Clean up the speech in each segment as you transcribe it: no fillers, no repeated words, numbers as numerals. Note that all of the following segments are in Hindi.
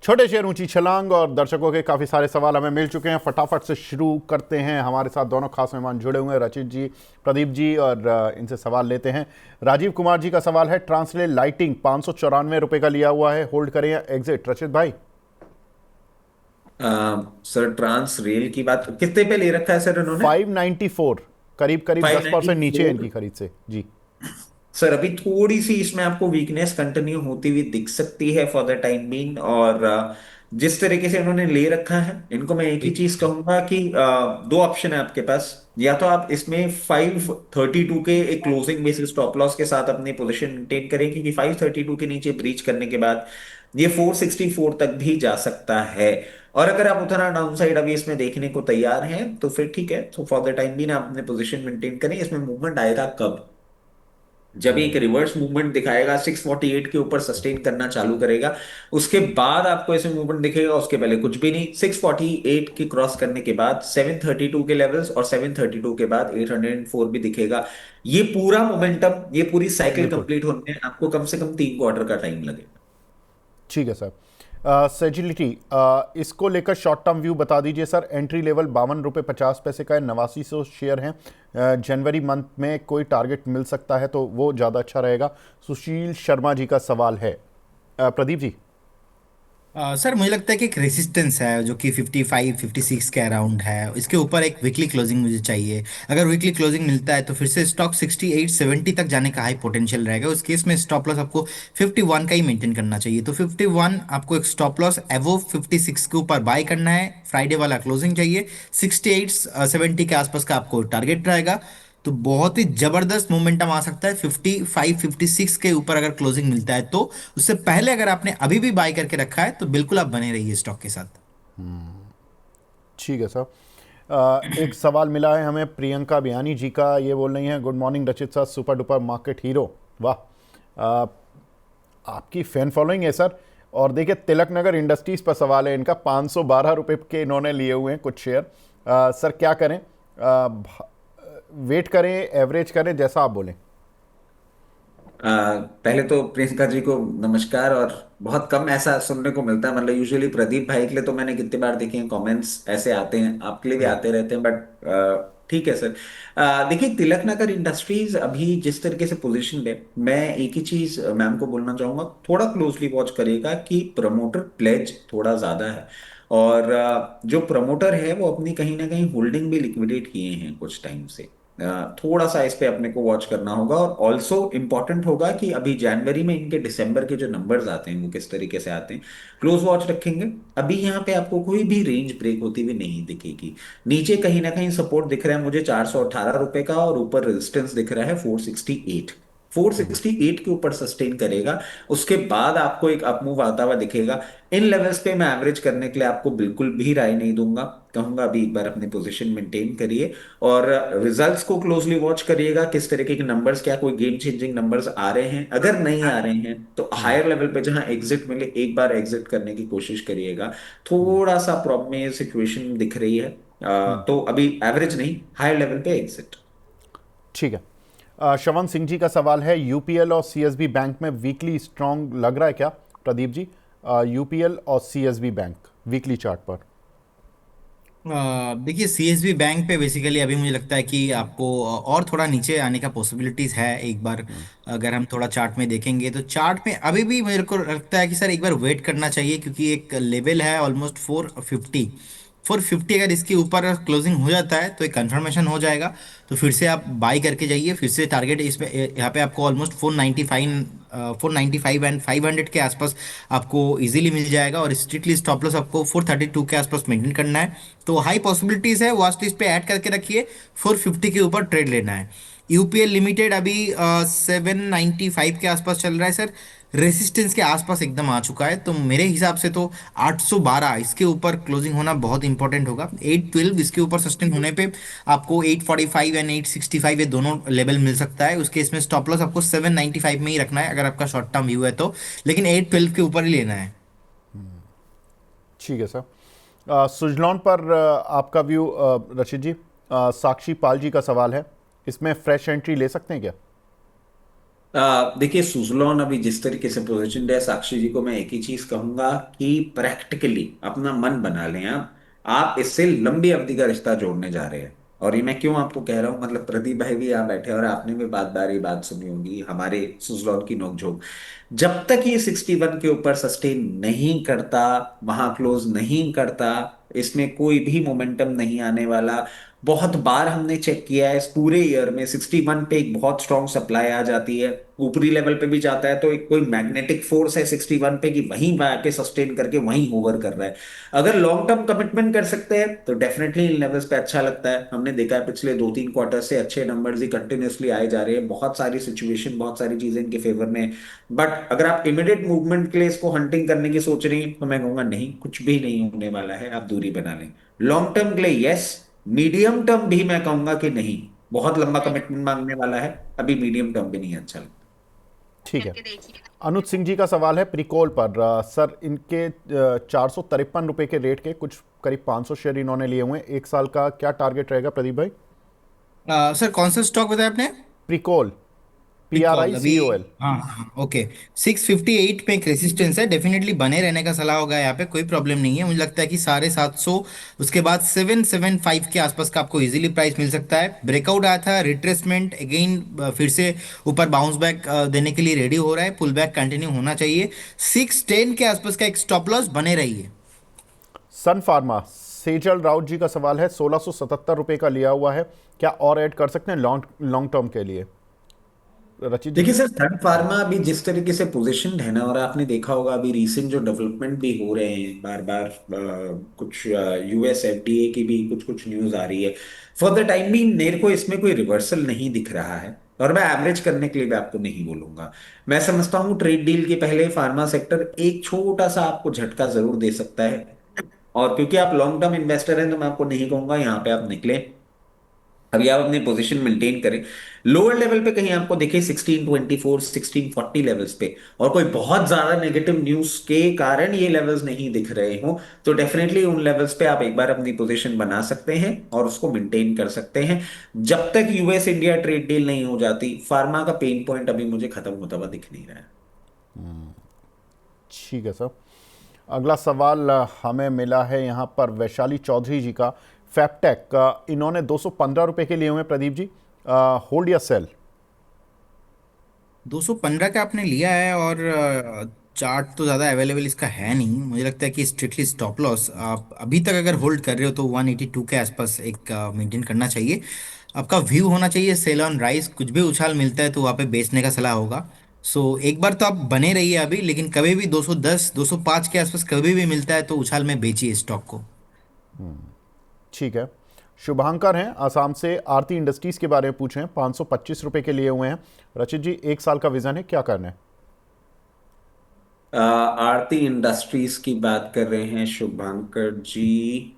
छोटे शेयर ऊंची छलांग, और दर्शकों के काफ़ी सारे सवाल हमें मिल चुके हैं। फटाफट से शुरू करते हैं। हमारे साथ दोनों खास मेहमान जुड़े हुए हैं, रचित जी, प्रदीप जी, और इनसे सवाल लेते हैं। राजीव कुमार जी का सवाल है, ट्रांसले लाइटिंग 594 रुपये का लिया हुआ है, होल्ड करें या एग्जिट? रचित भाई। सर ट्रांस रेल की बात कितने पे ले रखा है सर इन्होंने? 594, करीब करीब फाइव 10% नाइन्टी नीचे है फोर इनकी खरीद से जी। सर अभी थोड़ी सी इसमें आपको वीकनेस कंटिन्यू होती हुई दिख सकती है फॉर द टाइम बीइंग। और जिस तरीके से उन्होंने ले रखा है, इनको मैं एक ही चीज कहूंगा कि दो ऑप्शन है आपके पास। या तो आप इसमें 532 के एक क्लोजिंग बेसिस स्टॉप लॉस के साथ अपनी पोजीशन मेंटेन करें, क्योंकि 532 के नीचे ब्रीच करने के बाद ये 464 तक भी जा सकता है। और अगर आप उतना डाउनसाइड अभी इसमें देखने को तैयार हैं तो फिर ठीक है, तो फॉर द टाइम बीइंग आप अपने पोजीशन मेंटेन करें। इसमें मूवमेंट आएगा कब? जब एक रिवर्स मूवमेंट दिखाएगा, 648 के ऊपर सस्टेन करना चालू करेगा, उसके बाद आपको ऐसे मूवमेंट दिखेगा। उसके पहले कुछ भी नहीं। 648 की क्रॉस करने के बाद 732 के लेवल्स, और 732 के बाद 804 भी दिखेगा। ये पूरा मोमेंटम, ये पूरी साइकिल बिल्कुल। कंप्लीट होने में आपको कम से कम 3 क्वार्टर का टाइम लगेगा। ठीक है सर। सेजिलिटी, इसको लेकर शॉर्ट टर्म व्यू बता दीजिए सर। एंट्री लेवल 52 रुपये 50 पैसे का है, 8900 शेयर हैं। जनवरी मंथ में कोई टारगेट मिल सकता है तो वो ज़्यादा अच्छा रहेगा। सुशील शर्मा जी का सवाल है। प्रदीप जी। सर मुझे लगता है कि एक रेसिस्टेंस है जो कि 55 56 के अराउंड है। इसके ऊपर एक वीकली क्लोजिंग मुझे चाहिए। अगर वीकली क्लोजिंग मिलता है तो फिर से स्टॉक 68 70 तक जाने का हाई पोटेंशियल रहेगा। उस केस में स्टॉप लॉस आपको 51 का ही मेंटेन करना चाहिए। तो 51 आपको एक स्टॉप लॉस एवो 56 के ऊपर बाय करना है। फ्राइडे वाला क्लोजिंग चाहिए। 68 70 के आसपास का आपको टारगेट रहेगा। तो बहुत ही जबरदस्त मोमेंटम आ सकता है 55 56 के ऊपर अगर क्लोजिंग मिलता है तो। उससे पहले अगर आपने अभी भी बाय करके रखा है तो बिल्कुल आप बने रहिए स्टॉक के साथ। ठीक है सर। एक सवाल मिला है हमें प्रियंका बयानी जी का। ये बोल रही हैं, गुड मॉर्निंग रचित sir, super duper market hero. वाह। अ, आपकी फैन फॉलोइंग है सर। और देखिए, तिलक नगर इंडस्ट्रीज पर सवाल है इनका। 512 रुपये के इन्होंने लिए हुए हैं कुछ शेयर। सर क्या करें? वेट करें, एवरेज करें, जैसा आप बोलें। पहले तो प्रियंका जी को नमस्कार। और बहुत कम ऐसा सुनने को मिलता है, मतलब यूजुअली प्रदीप भाई के लिए तो मैंने कितनी बार देखे हैं कमेंट्स ऐसे आते हैं, आपके लिए भी आते रहते हैं, बट ठीक है सर। देखिए, तिलक नगर इंडस्ट्रीज अभी जिस तरीके से पोजीशन है, मैं एक ही चीज मैम को बोलना चाहूंगा, थोड़ा क्लोजली वॉच करिएगा कि प्रमोटर प्लेज थोड़ा ज्यादा है। और जो प्रमोटर है वो अपनी कहीं ना कहीं होल्डिंग भी लिक्विडेट किए हैं कुछ टाइम से। थोड़ा सा इस पे अपने को वॉच करना होगा। और ऑल्सो इम्पॉर्टेंट होगा कि अभी जनवरी में इनके दिसंबर के जो नंबर्स आते हैं वो किस तरीके से आते हैं, क्लोज वॉच रखेंगे। अभी यहाँ पे आपको कोई भी रेंज ब्रेक होती हुई नहीं दिखेगी। नीचे कहीं ना कहीं सपोर्ट दिख रहा है मुझे 418 रुपए का, और ऊपर रेजिस्टेंस दिख रहा है 468। 468 के ऊपर सस्टेन करेगा, उसके बाद आपको एक अपमूव आता हुआ दिखेगा। इन लेवल्स पे मैं एवरेज करने के लिए आपको बिल्कुल भी राय नहीं दूंगा। कहूंगा अभी एक बार अपनी पोजीशन मेंटेन करिए, और रिजल्ट्स को क्लोजली वॉच करिएगा, किस तरीके के नंबर्स, क्या कोई गेम चेंजिंग नंबर्स आ रहे हैं। अगर नहीं आ रहे हैं तो हायर लेवल पे जहां एग्जिट मिले, एक बार एग्जिट करने की कोशिश करिएगा। थोड़ा सा प्रॉब्लम में सिचुएशन दिख रही है, तो अभी एवरेज नहीं, हायर लेवल पे एग्जिट। ठीक है। श्रवण सिंह जी का सवाल है, यूपीएल और सीएसबी बैंक में वीकली स्ट्रांग लग रहा है क्या? प्रदीप जी, यूपीएल और सीएसबी बैंक वीकली चार्ट पर। देखिए सीएसबी बैंक पे बेसिकली अभी मुझे लगता है कि आपको और थोड़ा नीचे आने का पॉसिबिलिटीज है एक बार। अगर हम थोड़ा चार्ट में देखेंगे तो चार्ट में अभी भी मेरे को लगता है कि सर एक बार वेट करना चाहिए, क्योंकि एक लेवल है ऑलमोस्ट 450। 450 अगर इसके ऊपर क्लोजिंग हो जाता है तो एक कंफर्मेशन हो जाएगा। तो फिर से आप बाई करके जाइए। फिर से टारगेट इसमें यहाँ पे आपको ऑलमोस्ट 495 495 एंड 500 के आसपास आपको इजीली मिल जाएगा। और स्ट्रिक्टली स्टॉप लॉस आपको 432 के आसपास मेंटेन करना है। तो हाई पॉसिबिलिटीज है, वॉच लिस्ट पे ऐड करके रखिए। 450 के ऊपर ट्रेड लेना है। यूपीएल लिमिटेड अभी 795 के आसपास चल रहा है सर। रेसिस्टेंस के आसपास एकदम आ चुका है, तो मेरे हिसाब से तो 812 इसके ऊपर क्लोजिंग होना बहुत इंपॉर्टेंट होगा। 812 इसके ऊपर सस्टेन होने पे आपको 845 एंड 865 ये दोनों लेवल मिल सकता है। उसके इसमें स्टॉप लॉस आपको 795 में ही रखना है अगर आपका शॉर्ट टर्म व्यू है तो। लेकिन 812 के ऊपर ही लेना है। ठीक है सर। सुजलॉन पर आपका व्यू, रशीद जी। साक्षी पाल जी का सवाल है, इसमें फ्रेश एंट्री ले सकते हैं क्या? देखिए सुजलॉन अभी जिस तरीके से पोजीशन है, साक्षी जी को मैं एक ही चीज कहूंगा कि प्रैक्टिकली अपना मन बना लें आप इससे लंबी अवधि का रिश्ता जोड़ने जा रहे हैं। और ये मैं क्यों आपको कह रहा हूँ, मतलब प्रदीप भाई भी यहाँ बैठे हैं और आपने भी बात बारी बात सुनी होगी हमारे सुजलॉन की नोकझोंक। जब तक ये 61 के ऊपर सस्टेन नहीं करता, वहां क्लोज नहीं करता, इसमें कोई भी मोमेंटम नहीं आने वाला। बहुत बार हमने चेक किया है इस पूरे ईयर में 61 पे एक बहुत स्ट्रॉन्ग सप्लाई आ जाती है, ऊपरी लेवल पे भी जाता है, तो एक कोई मैग्नेटिक फोर्स है 61 पे कि वहीं आके सस्टेन करके वहीं होवर कर रहा है। अगर लॉन्ग टर्म कमिटमेंट कर सकते हैं तो डेफिनेटली इन लेवल्स पे अच्छा लगता है। हमने देखा है पिछले 2-3 क्वार्टर से अच्छे नंबर्स ही कंटिन्यूअसली आए जा रहे हैं, बहुत सारी सिचुएशन बहुत सारी चीजें इनके फेवर में। बट अगर आप इमीडिएट मूवमेंट के लिए इसको हंटिंग करने की सोच रही हैं तो मैं कहूंगा नहीं, कुछ भी नहीं होने वाला है, आप दूरी बना लें। लॉन्ग टर्म के लिए यस, मीडियम टर्म भी मैं कहूंगा कि नहीं, बहुत लंबा कमिटमेंट मांगने वाला है, अभी मीडियम टर्म भी नहीं अच्छा लगता। ठीक है। अनुज सिंह जी का सवाल है प्रिकोल पर। सर इनके 453 रुपए के रेट के कुछ करीब 500 शेयर इन्होंने लिए हुए हैं, एक साल का क्या टारगेट रहेगा प्रदीप भाई? सर कौन सा स्टॉक बताया आपने? प्रिकोल, पी आर कॉल आई अभी। सी ओ एल। हाँ हाँ ओके। 658 पे एक रेसिस्टेंस है, डेफिनेटली बने रहने का सलाह होगा, यहाँ पे कोई प्रॉब्लम नहीं है। मुझे लगता है कि 750, उसके बाद 775 के आसपास का आपको इजीली प्राइस मिल सकता है। ब्रेकआउट आया था, रिट्रेसमेंट अगेन फिर से ऊपर बाउंस बैक देने के लिए रेडी हो रहा है, पुल बैक कंटिन्यू होना चाहिए। 610 के आसपास का एक स्टॉप लॉस बने रही है। सन फार्मा, सेजल राउत जी का सवाल है 1677 रुपए का लिया हुआ है, क्या और ऐड कर सकते हैं लॉन्ग लॉन्ग टर्म के लिए? रचित जी। देखिए सर, सन फार्मा अभी जिस तरीके से पोजीशनड है ना, और आपने देखा होगा अभी रीसेंट जो डेवलपमेंट भी हो रहे हैं बार बार, कुछ यूएस एफडीए की भी कुछ कुछ न्यूज आ रही है। फॉर द टाइम बीइंग मेरे को इसमें कोई रिवर्सल नहीं दिख रहा है, और मैं एवरेज करने के लिए भी आपको नहीं बोलूंगा। मैं समझता हूँ ट्रेड डील के पहले फार्मा सेक्टर एक छोटा सा आपको झटका जरूर दे सकता है। और क्योंकि आप लॉन्ग टर्म इन्वेस्टर हैं तो मैं आपको नहीं कहूंगा यहाँ पे आप निकलें, अभी आप अपनी पोजीशन मेंटेन करें। लोअर लेवल पे कहीं आपको दिखे 1624 1640 लेवल्स पे, और कोई बहुत ज्यादा नेगेटिव न्यूज के कारण ये लेवल्स नहीं दिख रहे हो, तो डेफिनेटली उन लेवल्स पे आप एक बार अपनी पोजीशन बना सकते हैं और उसको मेंटेन कर सकते हैं। जब तक यूएस इंडिया ट्रेड डील नहीं हो जाती, फार्मा का पेन पॉइंट अभी मुझे खत्म होता हुआ दिख नहीं रहा है। ठीक है सर। अगला सवाल हमें मिला है यहाँ पर वैशाली चौधरी जी का, फैप्टेक का, इन्होंने 215 रुपए के लिए हुए हैं प्रदीप जी, होल्ड या सेल? 215 का आपने लिया है, और चार्ट तो ज़्यादा अवेलेबल इसका है नहीं। मुझे लगता है कि स्ट्रिक्टली स्टॉप लॉस आप अभी तक अगर होल्ड कर रहे हो तो 182 के आसपास एक मेंटेन करना चाहिए। आपका व्यू होना चाहिए सेल ऑन राइस, कुछ भी उछाल मिलता है तो वहाँ पे बेचने का सलाह होगा। सो एक बार तो आप बने रहिए अभी, लेकिन कभी भी 210 205 के आसपास कभी भी मिलता है तो उछाल में बेचिए स्टॉक को। ठीक है। शुभांकर हैं आसाम से, आरती इंडस्ट्रीज के बारे में पूछे हैं, 525 रुपए के लिए हुए हैं। रचित जी, एक साल का विजन है, क्या करना है? आरती इंडस्ट्रीज की बात कर रहे हैं शुभंकर जी।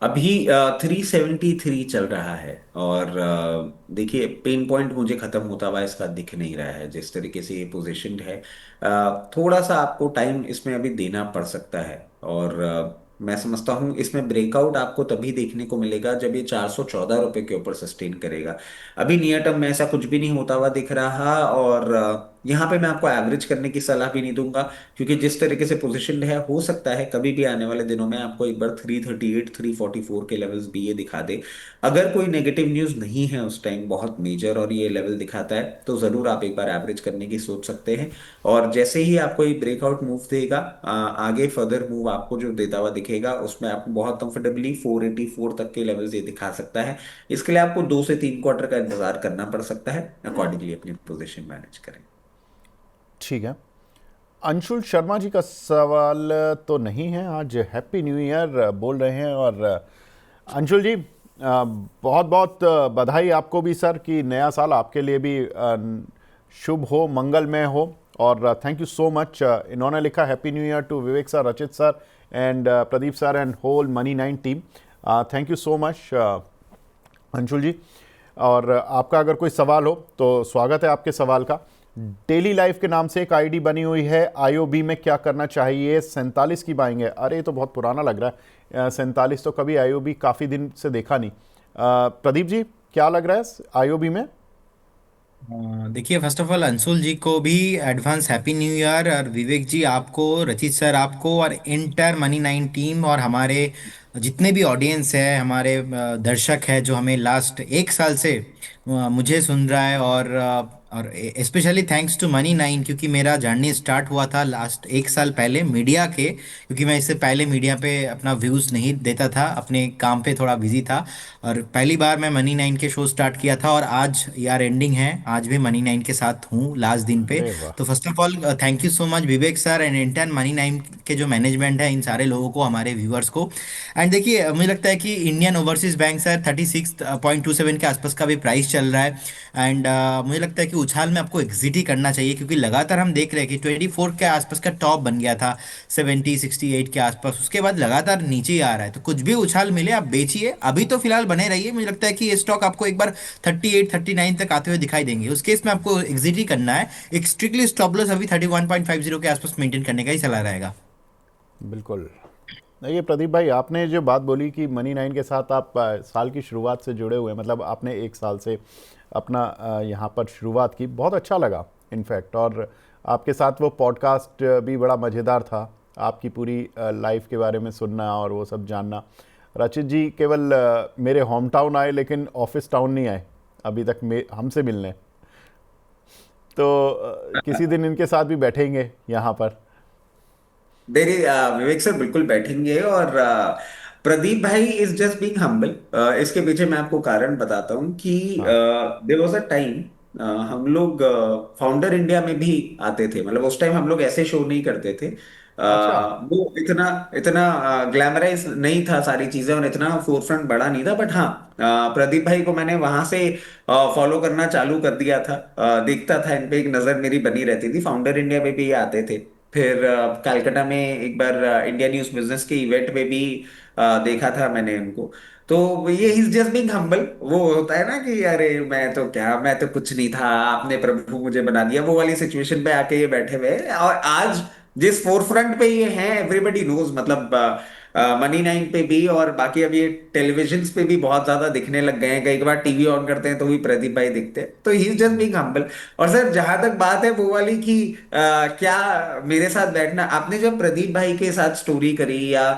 अभी 373 चल रहा है, और देखिए पेन पॉइंट मुझे खत्म होता हुआ इसका दिख नहीं रहा है जिस तरीके से ये पोजीशनड है। थोड़ा सा आपको टाइम इसमें अभी देना पड़ सकता है, और मैं समझता हूँ इसमें ब्रेकआउट आपको तभी देखने को मिलेगा जब ये 414 रुपए के ऊपर सस्टेन करेगा। अभी नियर टर्म में ऐसा कुछ भी नहीं होता हुआ दिख रहा, और यहाँ पे मैं आपको एवरेज करने की सलाह भी नहीं दूंगा, क्योंकि जिस तरीके से पोजीशन है हो सकता है कभी भी आने वाले दिनों में आपको एक बार 338 344 के लेवल्स भी ये दिखा दे। अगर कोई नेगेटिव न्यूज़ नहीं है उस टाइम बहुत मेजर और ये लेवल दिखाता है, तो ज़रूर आप एक बार एवरेज करने की सोच सकते हैं। और जैसे ही आपको ये ब्रेकआउट मूव देगा, आगे फर्दर मूव आपको जो देता हुआ दिखेगा उसमें आपको बहुत कंफर्टेबली 484 तक के लेवल्स ये दिखा सकता है। इसके लिए आपको 2 से 3 क्वार्टर का इंतजार करना पड़ सकता है, अकॉर्डिंगली अपनी पोजीशन मैनेज करें। ठीक है। अंशुल शर्मा जी का सवाल तो नहीं है, आज हैप्पी न्यू ईयर बोल रहे हैं। और अंशुल जी, बहुत बहुत बधाई आपको भी सर, कि नया साल आपके लिए भी शुभ हो, मंगलमय हो। और थैंक यू सो मच। इन्होंने लिखा happy new year to Vivek sir, Rachit sir and Pradeep sir and whole money 9 team. Thank you so much Anshul ji. और आपका अगर कोई सवाल हो तो स्वागत है आपके सवाल का। डेली लाइफ के नाम से एक आईडी बनी हुई है, आईओबी में क्या करना चाहिए? 47 की बाइंग है। अरे ये तो बहुत पुराना लग रहा है, 47 तो कभी आईओबी काफ़ी दिन से देखा नहीं। प्रदीप जी, क्या लग रहा है आईओबी में? देखिए, फर्स्ट ऑफ ऑल अंशुल जी को भी एडवांस हैप्पी न्यू ईयर, और विवेक जी आपको, रचित सर आपको, और इंटर मनी नाइन टीम, और हमारे जितने भी ऑडियंस है, हमारे दर्शक है जो हमें लास्ट एक साल से मुझे सुन रहा है, और specially thanks to Money Nine, क्योंकि मेरा जर्नी स्टार्ट हुआ था लास्ट एक साल पहले मीडिया के, क्योंकि मैं इससे पहले मीडिया पे अपना व्यूज़ नहीं देता था, अपने काम पे थोड़ा बिजी था। और पहली बार मैं मनी नाइन के शो स्टार्ट किया था, और आज यार एंडिंग है, आज भी मनी नाइन के साथ हूँ लास्ट दिन पे। अरे वाह। तो first of all thank you so much Vivek sir and intern money nine के जो मैनेजमेंट है, इन सारे लोगों को, हमारे व्यूअर्स को। एंड देखिए, मुझे लगता है कि इंडियन ओवरसीज बैंक सर 36.27 के आसपास का भी प्राइस चल रहा है। एंड मुझे लगता है कि उछाल में आपको एग्जिट ही करना चाहिए, क्योंकि लगातार हम देख रहे हैं कि 24 के आसपास का टॉप बन गया था, 70-68 के आसपास, उसके बाद लगातार नीचे ही आ रहा है। तो कुछ भी उछाल मिले आप बेचिए, अभी तो फिलहाल बने रहिए। मुझे लगता है कि ये स्टॉक आपको एक बार 38-39 तक आते हुए दिखाई देंगे, उस केस में आपको एग्जिट ही करना है। एक स्ट्रिक्टली स्टॉप लॉस अभी 31.50 के आसपास मेंटेन करने का ही सलाह रहेगा। बिल्कुल। देखिए प्रदीप भाई, आपने जो बात बोली कि मनी नाइन के साथ आप साल की शुरुआत से जुड़े हुए हैं, मतलब आपने एक साल से अपना यहाँ पर शुरुआत की, बहुत अच्छा लगा इनफैक्ट। और आपके साथ वो पॉडकास्ट भी बड़ा मज़ेदार था, आपकी पूरी लाइफ के बारे में सुनना और वो सब जानना। रचित जी केवल मेरे होम टाउन आए, लेकिन ऑफिस टाउन नहीं आए अभी तक हमसे मिलने। तो किसी दिन इनके साथ भी बैठेंगे यहाँ पर। मेरे विवेक सर बिल्कुल बैठेंगे। और प्रदीप भाई इज जस्ट बीइंग हम्बल। इसके पीछे मैं आपको कारण बताता हूँ कि हाँ। देयर वाज अ टाइम, हम लोग फाउंडर इंडिया में भी आते थे। मतलब उस टाइम हम लोग ऐसे शो नहीं करते थे। अच्छा। वो इतना इतना ग्लैमराइज नहीं था सारी चीजें, और इतना फोरफ्रंट बड़ा नहीं था। बट हाँ, प्रदीप भाई को मैंने वहां से फॉलो करना चालू कर दिया था। देखता था, इन पे एक नजर मेरी बनी रहती थी। फाउंडर इंडिया में भी ये आते थे। फिर कलकत्ता में एक बार इंडिया न्यूज बिजनेस के इवेंट में भी देखा था मैंने उनको। तो ये इज जस्ट बीइंग हम्बल। वो होता है ना कि अरे मैं तो क्या, मैं तो कुछ नहीं था, आपने प्रभु मुझे बना दिया, वो वाली सिचुएशन पे आके ये बैठे हुए हैं। और आज जिस फोरफ्रंट पे ये हैं, एवरीबडी नोज। मतलब मनी नाइन पे भी, और बाकी अब ये टेलीविजन पे भी बहुत ज्यादा दिखने लग गए हैं। कई बार टीवी ऑन करते हैं तो भी प्रदीप भाई दिखते हैं। तो he is just being humble. और सर, जहां तक बात है वो वाली की, क्या मेरे साथ बैठना, आपने जब प्रदीप भाई के साथ स्टोरी करी, या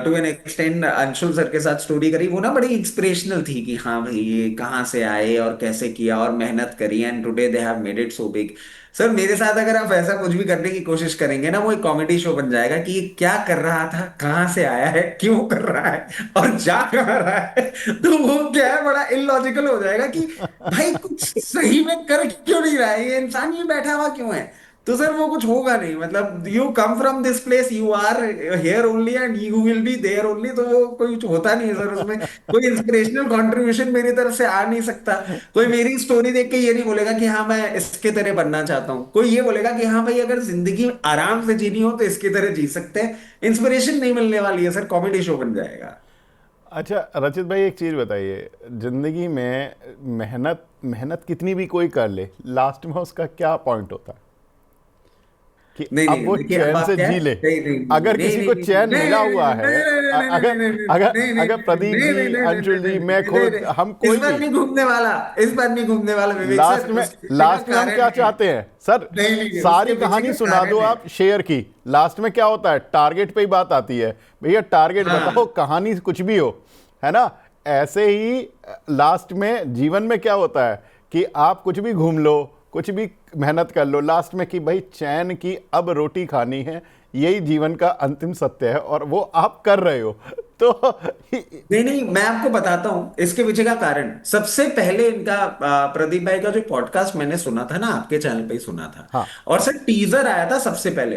to an extent Anshul sir के साथ स्टोरी करी, वो ना बड़ी इंस्पिरेशनल थी कि हाँ भाई ये कहाँ से आए और कैसे किया और मेहनत करी, and today they have made it so big. Sir, मेरे साथ अगर आप ऐसा कुछ भी करने की कोशिश करेंगे ना, वो एक कॉमेडी शो बन जाएगा कि ये क्या कर रहा था, कहाँ से आया है, क्यों कर रहा है, और जा कहाँ रहा है। तो वो क्या है, बड़ा इलॉजिकल हो जाएगा कि भाई कुछ सही में कर क्यों नहीं रहा है, ये इंसान ये बैठा हुआ क्यों है। तो सर वो कुछ होगा नहीं। मतलब you come from this place, you are here only and you will be there only. तो वो कोई कुछ होता नहीं है सर उसमें। कोई इंस्पिरेशनल कंट्रीब्यूशन मेरी तरफ से आ नहीं सकता। कोई मेरी स्टोरी देख के ये नहीं बोलेगा कि हाँ मैं इसके तरह बनना चाहता हूँ। कोई ये बोलेगा कि हाँ भाई अगर जिंदगी आराम से जीनी हो तो इसकी तरह जी सकते हैं। इंस्पिरेशन नहीं मिलने वाली है सर, कॉमेडी शो बन जाएगा। अच्छा रचित भाई, एक चीज़ बताइए, ज़िंदगी में मेहनत मेहनत कितनी भी कोई कर ले, लास्ट में उसका क्या पॉइंट होता है कि नहीं अब नहीं, वो देखिए अब चैन आप से क्या है, जी ले। नहीं नहीं अगर नहीं किसी नहीं को नहीं चैन नहीं मिला हुआ नहीं है, नहीं अगर नहीं नहीं अगर नहीं नहीं अगर प्रदीप नहीं जी, नहीं नहीं अंशुल जी, मैं नहीं नहीं खुद, नहीं, हम इस कोई बार भी नहीं घूमने वाला, इस बार नहीं घूमने वाला विवेक लास्ट सर। में, उसके पीछे का हम कारण क्या है। चाहते हैं सर? नहीं नहीं, सारी उसके पीछे कहानी का सुना दो कारण है। आप शेयर की, लास्ट में क्या होता है, टारगेट पे ही बात आती है। भैया टारगेट बताओ, हाँ कहानी कुछ भी हो, है ना? ऐसे ही लास्ट में जीवन में क्या होता है कि आप कुछ भी घूम लो, कुछ भी मेहनत कर लो, लास्ट में कि भाई चैन की अब रोटी खानी है, यही जीवन का अंतिम सत्य है, और वो आप कर रहे हो। तो नहीं नहीं, मैं आपको बताता हूँ इसके पीछे का कारण। सबसे पहले इनका प्रदीप भाई का जो पॉडकास्ट मैंने सुना था ना, आपके चैनल पे ही सुना था। हाँ। और सर टीजर आया था सबसे पहले।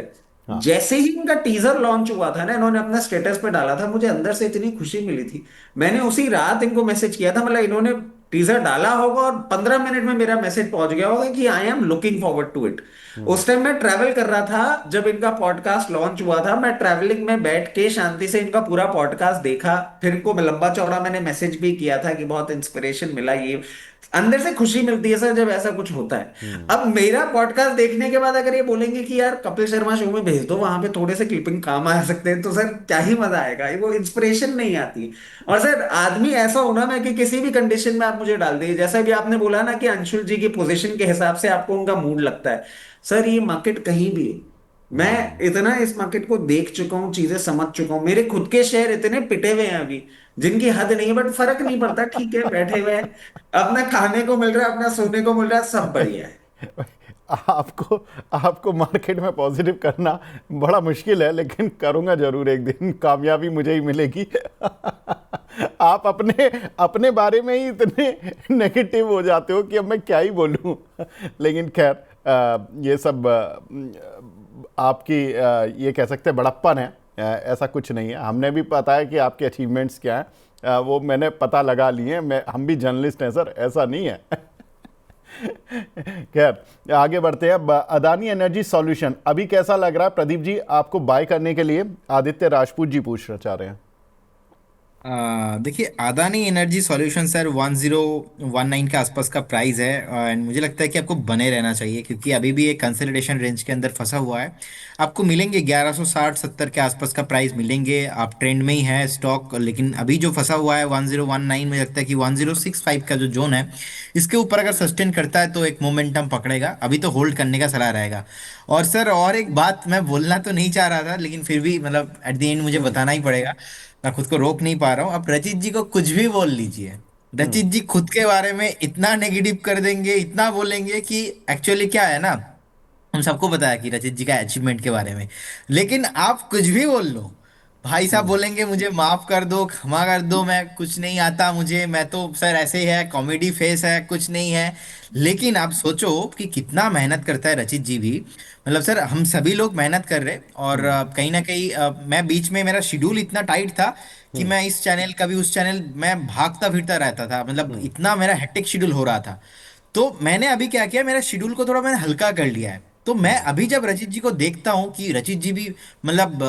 हाँ। जैसे ही इनका टीजर लॉन्च हुआ था ना, इन्होंने अपना स्टेटस पे डाला था, मुझे अंदर से इतनी खुशी मिली थी। मैंने उसी रात इनको मैसेज किया था। मतलब इन्होंने टीजर डाला होगा और 15 मिनट में मेरा मैसेज पहुंच गया होगा कि I am looking forward to it. उस टाइम मैं ट्रैवल कर रहा था जब इनका पॉडकास्ट लॉन्च हुआ था। मैं ट्रैवलिंग में बैठ के शांति से इनका पूरा पॉडकास्ट देखा। फिर इनको लंबा चौड़ा मैंने मैसेज भी किया था कि बहुत इंस्पिरेशन मिला ये। अंदर से खुशी मिलती है सर जब ऐसा कुछ होता है। हम्म। अब मेरा पॉडकास्ट देखने के बाद अगर ये बोलेंगे कि यार कपिल शर्मा शो में भेज दो, वहां पे थोड़े से क्लिपिंग काम आ सकते हैं, तो सर क्या ही मजा आएगा, वो इंस्पिरेशन नहीं आती। और सर आदमी ऐसा होना ना कि किसी भी कंडीशन में आप मुझे डाल दीजिए, जैसा भी आपने बोला ना कि अंशुल जी की पोजीशन के हिसाब से आपको उनका मूड लगता है। सर ये मार्केट कहीं भी है, मैं हम्म। इतना इस मार्केट को देख चुका हूँ, चीजें समझ चुका हूँ, मेरे खुद के शेयर इतने पिटे हुए हैं अभी जिनकी हद नहीं है, बट फर्क नहीं पड़ता, ठीक है बैठे हुए हैं, अपना खाने को मिल रहा है, अपना सोने को मिल रहा है, सब बढ़िया है। आपको आपको मार्केट में पॉजिटिव करना बड़ा मुश्किल है, लेकिन करूंगा जरूर, एक दिन कामयाबी मुझे ही मिलेगी। आप अपने अपने बारे में ही इतने नेगेटिव हो जाते हो कि अब मैं क्या ही बोलूं। लेकिन खैर, ये सब आपकी ये कह सकते हैं बड़प्पन है। ऐसा कुछ नहीं है, हमने भी पता है कि आपके अचीवमेंट्स क्या हैं, वो मैंने पता लगा लिए हैं। मैं हम भी जर्नलिस्ट हैं सर, ऐसा नहीं है। खैर आगे बढ़ते हैं। अब अदानी एनर्जी सॉल्यूशन अभी कैसा लग रहा है प्रदीप जी आपको बाय करने के लिए? आदित्य राजपूत जी पूछना चाह रहे हैं। देखिए, अदानी एनर्जी सॉल्यूशन सर 1019 के आसपास का प्राइस है, एंड मुझे लगता है कि आपको बने रहना चाहिए क्योंकि अभी भी एक कंसोलिडेशन रेंज के अंदर फंसा हुआ है। आपको मिलेंगे 1160-70 के आसपास का प्राइस मिलेंगे, आप ट्रेंड में ही है स्टॉक, लेकिन अभी जो फंसा हुआ है 1019, मुझे लगता है कि 1065 का जो जोन है, इसके ऊपर अगर सस्टेन करता है तो एक मोमेंटम पकड़ेगा, अभी तो होल्ड करने का सलाह रहेगा। और सर और एक बात मैं बोलना तो नहीं चाह रहा था, लेकिन फिर भी मतलब एट द एंड मुझे हम्म। बताना ही पड़ेगा, मैं खुद को रोक नहीं पा रहा हूँ। आप रचित जी को कुछ भी बोल लीजिए, हम्म। रचित जी खुद के बारे में इतना नेगेटिव कर देंगे, इतना बोलेंगे कि एक्चुअली क्या है ना, हम सबको पता है कि रचित जी का अचीवमेंट के बारे में, लेकिन आप कुछ भी बोल लो, भाई साहब हम्म। बोलेंगे मुझे माफ कर दो, क्षमा कर दो, मैं कुछ नहीं आता मुझे, मैं तो सर ऐसे ही है, कॉमेडी फेस है, कुछ नहीं है। लेकिन आप सोचो कि कितना मेहनत करता है रचित जी भी, मतलब सर हम सभी लोग मेहनत कर रहे, और हम्म। कहीं ना कहीं मैं बीच में मेरा शेड्यूल इतना टाइट था कि हम्म। मैं इस चैनल कभी उस चैनल मैं भागता फिरता रहता था, मतलब हम्म। इतना मेरा हेक्टिक शेड्यूल हो रहा था। तो मैंने अभी क्या किया, मेरा शेड्यूल को थोड़ा मैंने हल्का कर लिया है। तो मैं हम्म। अभी जब रचित जी को देखता हूँ कि रचित जी भी मतलब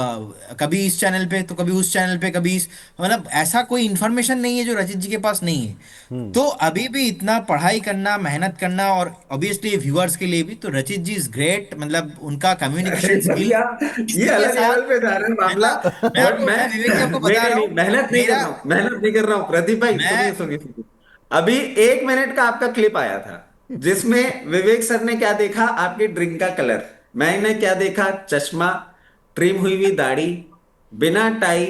कभी इस चैनल पे तो कभी उस चैनल पे, कभी इस, मतलब ऐसा कोई इन्फॉर्मेशन नहीं है जो रचित जी के पास नहीं है। हम्म। तो अभी भी इतना पढ़ाई करना, मेहनत करना, और ऑब्वियसली व्यूअर्स के लिए भी, तो रचित जी इज ग्रेट, मतलब उनका अरे कम्युनिकेशन भाई स्किल आप ये किसी के अलग साथ, लेवल पे जा रहे हैं मैं मामला। ना, बट मैं मैं विवेक जी आपको नहीं बता नहीं रहा नहीं, हूँ मेहनत नहीं कर मेरा, रहा हूँ, मेहनत नहीं कर रहा हूँ प्रदीप भाई, सुनिए मैं सुनिए सुनिए। अभी 1 मिनट का आपका क्लिप आया था जिसमें विवेक सर ने क्या देखा, आपकी ड्रिंक का कलर, मैंने क्या देखा, चश्मा, ट्रिम हुई हुई दाढ़ी, बिना टाई,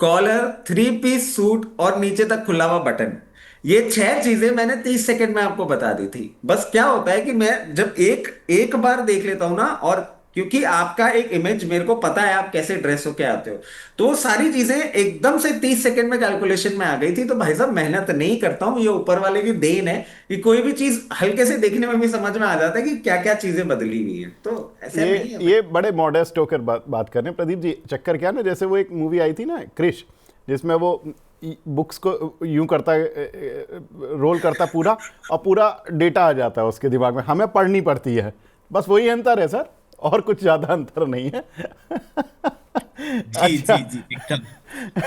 कॉलर, 3 पीस सूट और नीचे तक खुला हुआ बटन। ये 6 चीजें मैंने 30 सेकंड में आपको बता दी थी। बस क्या होता है कि मैं जब एक एक बार देख लेता हूं ना, और क्योंकि आपका एक इमेज मेरे को पता है आप कैसे ड्रेस होके आते हो, तो वो सारी चीजें एकदम से 30 सेकंड में कैलकुलेशन में आ गई थी। तो भाई साहब मेहनत नहीं करता हूँ, ये ऊपर वाले की देन है कि कोई भी चीज हल्के से देखने में भी समझ में आ जाता है कि क्या क्या चीजें बदली हुई हैं, तो ऐसा नहीं है भाई। ये बड़े मॉडेस्ट होकर बात कर रहे हैं प्रदीप जी। चक्कर क्या है ना, जैसे वो एक मूवी आई थी ना क्रिश, जिसमें वो बुक्स को यूं करता है, रोल करता पूरा, और पूरा डेटा आ जाता है उसके दिमाग में, हमें पढ़नी पड़ती है। बस वही अंतर है सर, और कुछ ज़्यादा अंतर नहीं है। जी अच्छा। जी जी एकदम।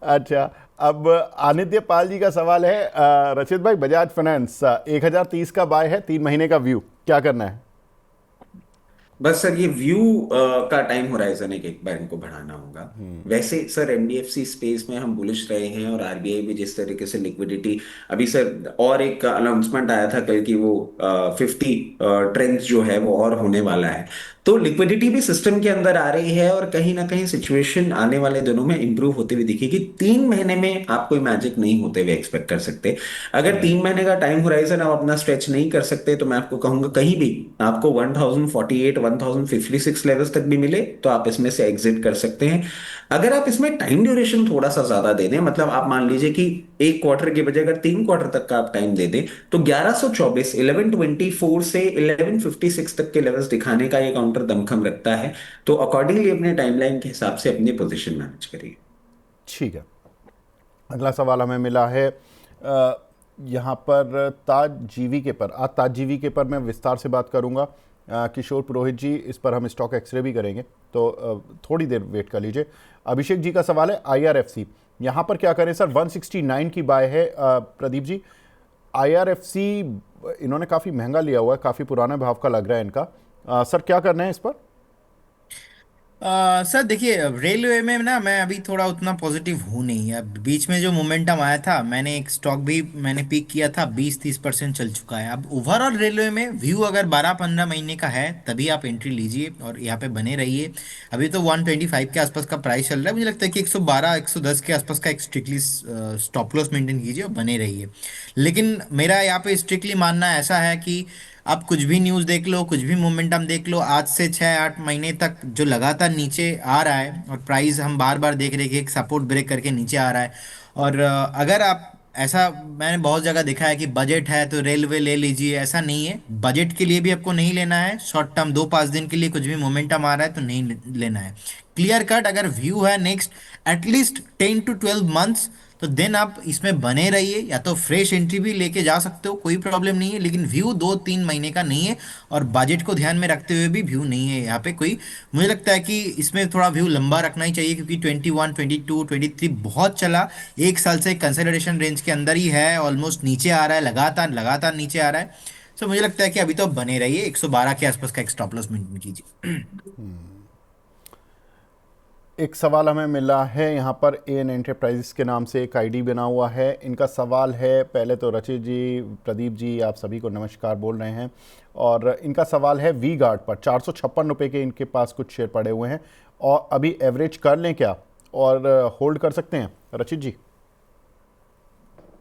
अच्छा, अब आनिध्य पाल जी का सवाल है, रचित भाई बजाज फाइनेंस 1030 का बाय है, 3 महीने का व्यू, क्या करना है? बस सर ये व्यू का टाइम होराइजन एक बार इनको बढ़ाना होगा। वैसे सर एनबीएफसी स्पेस में हम बुलिश रहे हैं, और आरबीआई भी जिस तरीके से लिक्विडिटी, अभी सर और एक अनाउंसमेंट आया था कल की, वो 50 ट्रेंथ जो है वो और होने वाला है। तो लिक्विडिटी भी सिस्टम के अंदर आ रही है, और कहीं ना कहीं सिचुएशन आने वाले दिनों में इंप्रूव होती हुई दिखेगी। 3 महीने में आप कोई मैजिक नहीं होते हुए एक्सपेक्ट कर सकते। अगर 3 महीने का टाइम होराइजन आप अपना स्ट्रेच नहीं कर सकते, तो मैं आपको कहूंगा कहीं भी आपको 1048 1056 लेवल्स तक भी मिले तो आप इसमें से एग्जिट कर सकते हैं। अगर आप इसमें टाइम ड्यूरेशन थोड़ा सा ज्यादा दे दें, मतलब आप मान लीजिए कि 1 क्वार्टर की बजाय अगर 3 क्वार्टर तक का आप टाइम दे दें, तो 1124 1124 से 1156 तक के लेवल्स दिखाने का ये काउंटर दमखम रखता है। तो अकॉर्डिंगली अपने टाइमलाइन के हिसाब से अपनी पोजीशन मैनेज करिए। ठीक है। अगला सवाल हमें मिला है यहाँ पर ताज जीवी के पर। आज ताज जीवी के पर मैं विस्तार से बात करूँगा, किशोर पुरोहित जी इस पर हम स्टॉक एक्सरे भी करेंगे, तो थोड़ी देर वेट कर लीजिए। अभिषेक जी का सवाल है आईआरएफसी, यहाँ पर क्या करें सर? 169 की बाय है प्रदीप जी, IRFC इन्होंने काफ़ी महंगा लिया हुआ है, काफ़ी पुराने भाव का लग रहा है इनका। सर क्या करना है इस पर? सर देखिए, रेलवे में ना मैं अभी थोड़ा उतना पॉजिटिव हूँ नहीं। अब बीच में जो मोमेंटम आया था, मैंने एक स्टॉक भी मैंने पिक किया था, 20-30% चल चुका है। अब ओवरऑल रेलवे में व्यू अगर 12-15 महीने का है तभी आप एंट्री लीजिए और यहाँ पे बने रहिए। अभी तो 125 के आसपास का प्राइस चल रहा है, मुझे लगता है कि 112-110 के आसपास का एक स्ट्रिक्टली स्टॉप लॉस मेंटेन कीजिए और बने रहिए। लेकिन मेरा यहाँ पे स्ट्रिक्टली मानना ऐसा है कि आप कुछ भी न्यूज़ देख लो, कुछ भी मोमेंटम देख लो, आज से 6-8 महीने तक जो लगातार नीचे आ रहा है और प्राइस हम बार बार देख रहे हैं कि एक सपोर्ट ब्रेक करके नीचे आ रहा है। और अगर आप ऐसा, मैंने बहुत जगह देखा है कि बजट है तो रेलवे ले लीजिए, ऐसा नहीं है। बजट के लिए भी आपको नहीं लेना है, शॉर्ट टर्म 2-5 दिन के लिए कुछ भी मोमेंटम आ रहा है तो नहीं लेना है। क्लियर कट अगर व्यू है नेक्स्ट एटलीस्ट 10 to 12 मंथ्स, तो देन आप इसमें बने रहिए, या तो फ्रेश एंट्री भी लेके जा सकते हो, कोई प्रॉब्लम नहीं है। लेकिन व्यू 2-3 महीने का नहीं है और बजट को ध्यान में रखते हुए भी व्यू नहीं है यहाँ पे कोई। मुझे लगता है कि इसमें थोड़ा व्यू लंबा रखना ही चाहिए, क्योंकि 21, 22, 23 बहुत चला। एक साल से कंसोलिडेशन रेंज के अंदर ही है, ऑलमोस्ट नीचे आ रहा है, लगातार लगातार नीचे आ रहा है। सो मुझे लगता है कि अभी तो आप बने रहिए, 112 के आसपास का एक स्टॉप लॉस मेंटेन कीजिए। एक सवाल हमें मिला है यहाँ पर, एन एंटरप्राइजेस के नाम से एक आईडी बना हुआ है। इनका सवाल है, पहले तो रचित जी, प्रदीप जी, आप सभी को नमस्कार बोल रहे हैं। और इनका सवाल है वी गार्ड पर 456 रुपये के इनके पास कुछ शेयर पड़े हुए हैं, और अभी एवरेज कर लें क्या और होल्ड कर सकते हैं? रचित जी।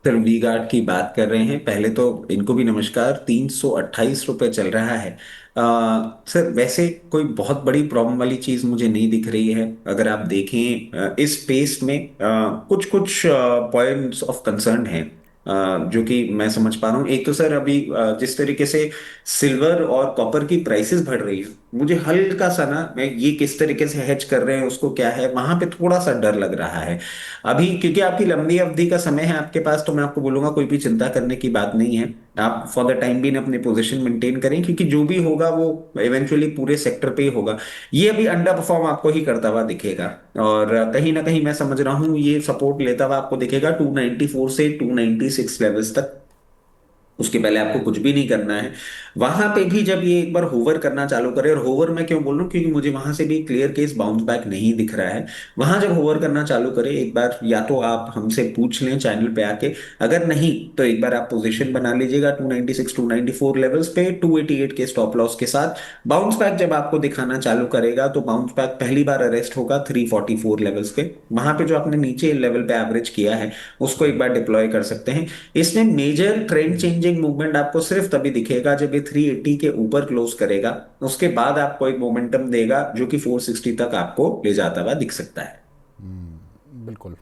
सर वी गार्ड की बात कर रहे हैं, पहले तो इनको भी नमस्कार। 328 रुपये चल रहा है। सर वैसे कोई बहुत बड़ी प्रॉब्लम वाली चीज मुझे नहीं दिख रही है। अगर आप देखें इस स्पेस में कुछ कुछ पॉइंट्स ऑफ कंसर्न हैं जो कि मैं समझ पा रहा हूँ। एक तो सर अभी जिस तरीके से सिल्वर और कॉपर की प्राइसेस बढ़ रही है, मुझे हल्का सा ना, मैं ये किस तरीके से हेज कर रहे हैं उसको क्या है, वहां पे थोड़ा सा डर लग रहा है अभी। क्योंकि आपकी लंबी अवधि का समय है आपके पास, तो मैं आपको बोलूंगा कोई भी चिंता करने की बात नहीं है। आप फॉर द टाइम बीइंग अपने पोजीशन मेंटेन करें, क्योंकि जो भी होगा वो इवेंचुअली पूरे सेक्टर पे ही होगा। ये अभी अंडर परफॉर्म आपको ही करता हुआ दिखेगा, और कहीं ना कहीं मैं समझ रहा हूँ ये सपोर्ट लेता हुआ आपको दिखेगा 294 से 296 लेवल्स तक। उसके पहले आपको कुछ भी नहीं करना है। वहां पे भी जब ये एक बार होवर करना चालू करे, और होवर मैं क्यों बोल रहा हूँ, क्योंकि मुझे वहां से भी क्लियर केस बाउंस बैक नहीं दिख रहा है। वहां जब होवर करना चालू करे एक बार, या तो आप हमसे पूछ लें चैनल पे आके, अगर नहीं तो एक बार आप पोजीशन बना लीजिएगा 296 294 लेवल्स पे 288 के स्टॉप लॉस के साथ। बाउंस बैक जब आपको दिखाना चालू करेगा, तो बाउंस बैक पहली बार अरेस्ट होगा 344 लेवल्स पे। वहां पे जो आपने नीचे लेवल पे एवरेज किया है उसको एक बार डिप्लॉय कर सकते हैं। इसमें मेजर ट्रेंड चेंजिंग मूवमेंट आपको सिर्फ तभी दिखेगा जब ये 380 के ऊपर क्लोज करेगा। उसके बाद आपको एक मोमेंटम देगा जो कि 460 तक आपको ले जाता हुआ दिख सकता है। बिल्कुल।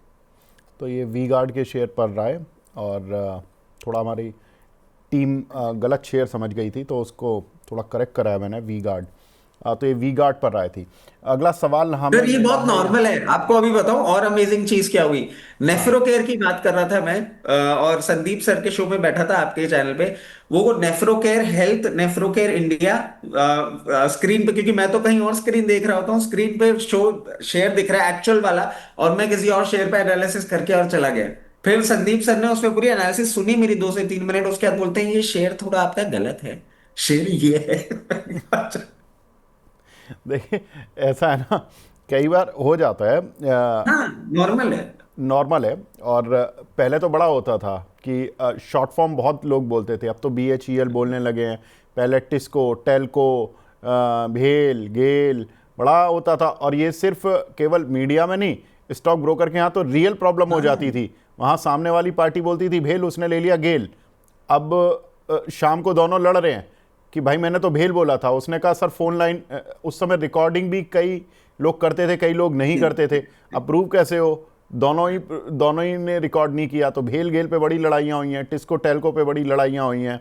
तो ये वी गार्ड के शेयर पर रहा है, और थोड़ा हमारी टीम गलत शेयर समझ गई थी, तो उसको थोड़ा करेक्ट कराया मैंने, वी गार्ड। तो ये वी गार्ड पर रही थी। अगला सवाल हमें सर ये मिला बहुत है नॉर्मल है। आपको अभी बताऊं और अमेजिंग चीज क्या हुई। हाँ। नेफ्रोकेयर की बात कर रहा था मैं, और संदीप सर के शो में बैठा था आपके चैनल पे। वो नेफ्रोकेयर हेल्थ, नेफ्रोकेयर इंडिया स्क्रीन पे, क्योंकि मैं तो कहीं और स्क्रीन देख रहा होता हूँ, स्क्रीन पे शो शेयर दिख रहा है एक्चुअल वाला, और मैं किसी और शेयर पे एनालिसिस करके और चला गया। फिर संदीप सर ने उस पर पूरी एनालिसिस सुनी मेरी 2 से 3 मिनट, उसके बाद बोलते हैं ये शेयर थोड़ा आपका गलत है, शेयर ये है। देखिए, ऐसा है ना, कई बार हो जाता है, हाँ नॉर्मल है। नॉर्मल है। और पहले तो बड़ा होता था कि शॉर्ट फॉर्म बहुत लोग बोलते थे, अब तो BHEL बोलने लगे हैं। पहले टिस्को, टेल्को, भेल, गेल, बड़ा होता था। और ये सिर्फ केवल मीडिया में नहीं, स्टॉक ब्रोकर के यहाँ तो रियल प्रॉब्लम हो जाती थी। वहाँ सामने वाली पार्टी बोलती थी भेल, उसने ले लिया गेल। अब शाम को दोनों लड़ रहे हैं कि भाई मैंने तो भेल बोला था, उसने कहा सर फोन लाइन। उस समय रिकॉर्डिंग भी कई लोग करते थे, कई लोग नहीं करते थे। अप्रूव कैसे हो? दोनों ही ने रिकॉर्ड नहीं किया। तो भेल गेल पे बड़ी लड़ाइयाँ हुई हैं, टिस्को टेल्को पे बड़ी लड़ाइयाँ हुई हैं,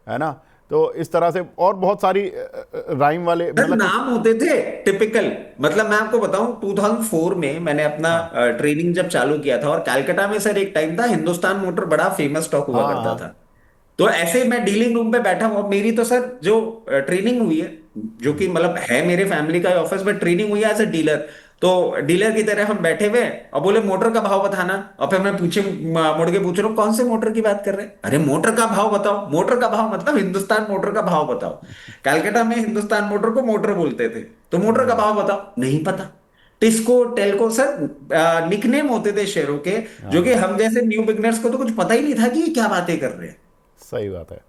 है ना। तो इस तरह से और बहुत सारी राइम वाले, सर मतलब नाम होते थे टिपिकल। मतलब मैं आपको बताऊं 2004 में मैंने अपना हाँ ट्रेनिंग जब चालू किया था, और कलकत्ता में सर एक टाइम था हिंदुस्तान मोटर बड़ा फेमस स्टॉक हुआ हाँ करता हाँ। था। तो ऐसे ही मैं डीलिंग रूम पे बैठा हूं, और मेरी तो सर जो ट्रेनिंग हुई है, जो कि मतलब है मेरे फैमिली का ऑफिस में ट्रेनिंग हुई है एज ए डीलर। तो डीलर की तरह हम बैठे हुए और बोले मोटर का भाव बताना, और फिर मैं पूछे मुड़ के पूछ रहा हूँ कौन से मोटर की बात कर रहे हैं, अरे मोटर का भाव बताओ, मोटर का भाव मतलब हिंदुस्तान मोटर का भाव बताओ। कलकत्ता में हिंदुस्तान मोटर को मोटर बोलते थे, तो मोटर का भाव बताओ, नहीं पता। टिस्को टेल्को सर निकनेम होते थे शेयरों के, जो कि हाँ, हम जैसे न्यू बिगनर्स को तो कुछ पता ही नहीं था कि ये क्या बातें कर रहे हैं। सही बात है।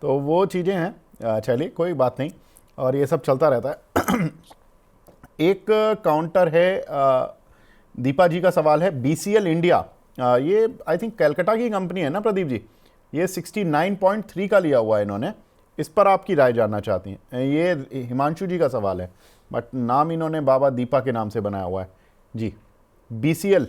तो वो चीज़ें हैं। चलिए कोई बात नहीं, और ये सब चलता रहता है। एक काउंटर है, दीपा जी का सवाल है, बीसीएल इंडिया, ये आई थिंक कलकत्ता की कंपनी है ना प्रदीप जी, ये 69.3 का लिया हुआ है इन्होंने, इस पर आपकी राय जानना चाहती हैं। ये हिमांशु जी का सवाल है, बट नाम इन्होंने बाबा दीपा के नाम से बनाया हुआ है जी। बीसीएल।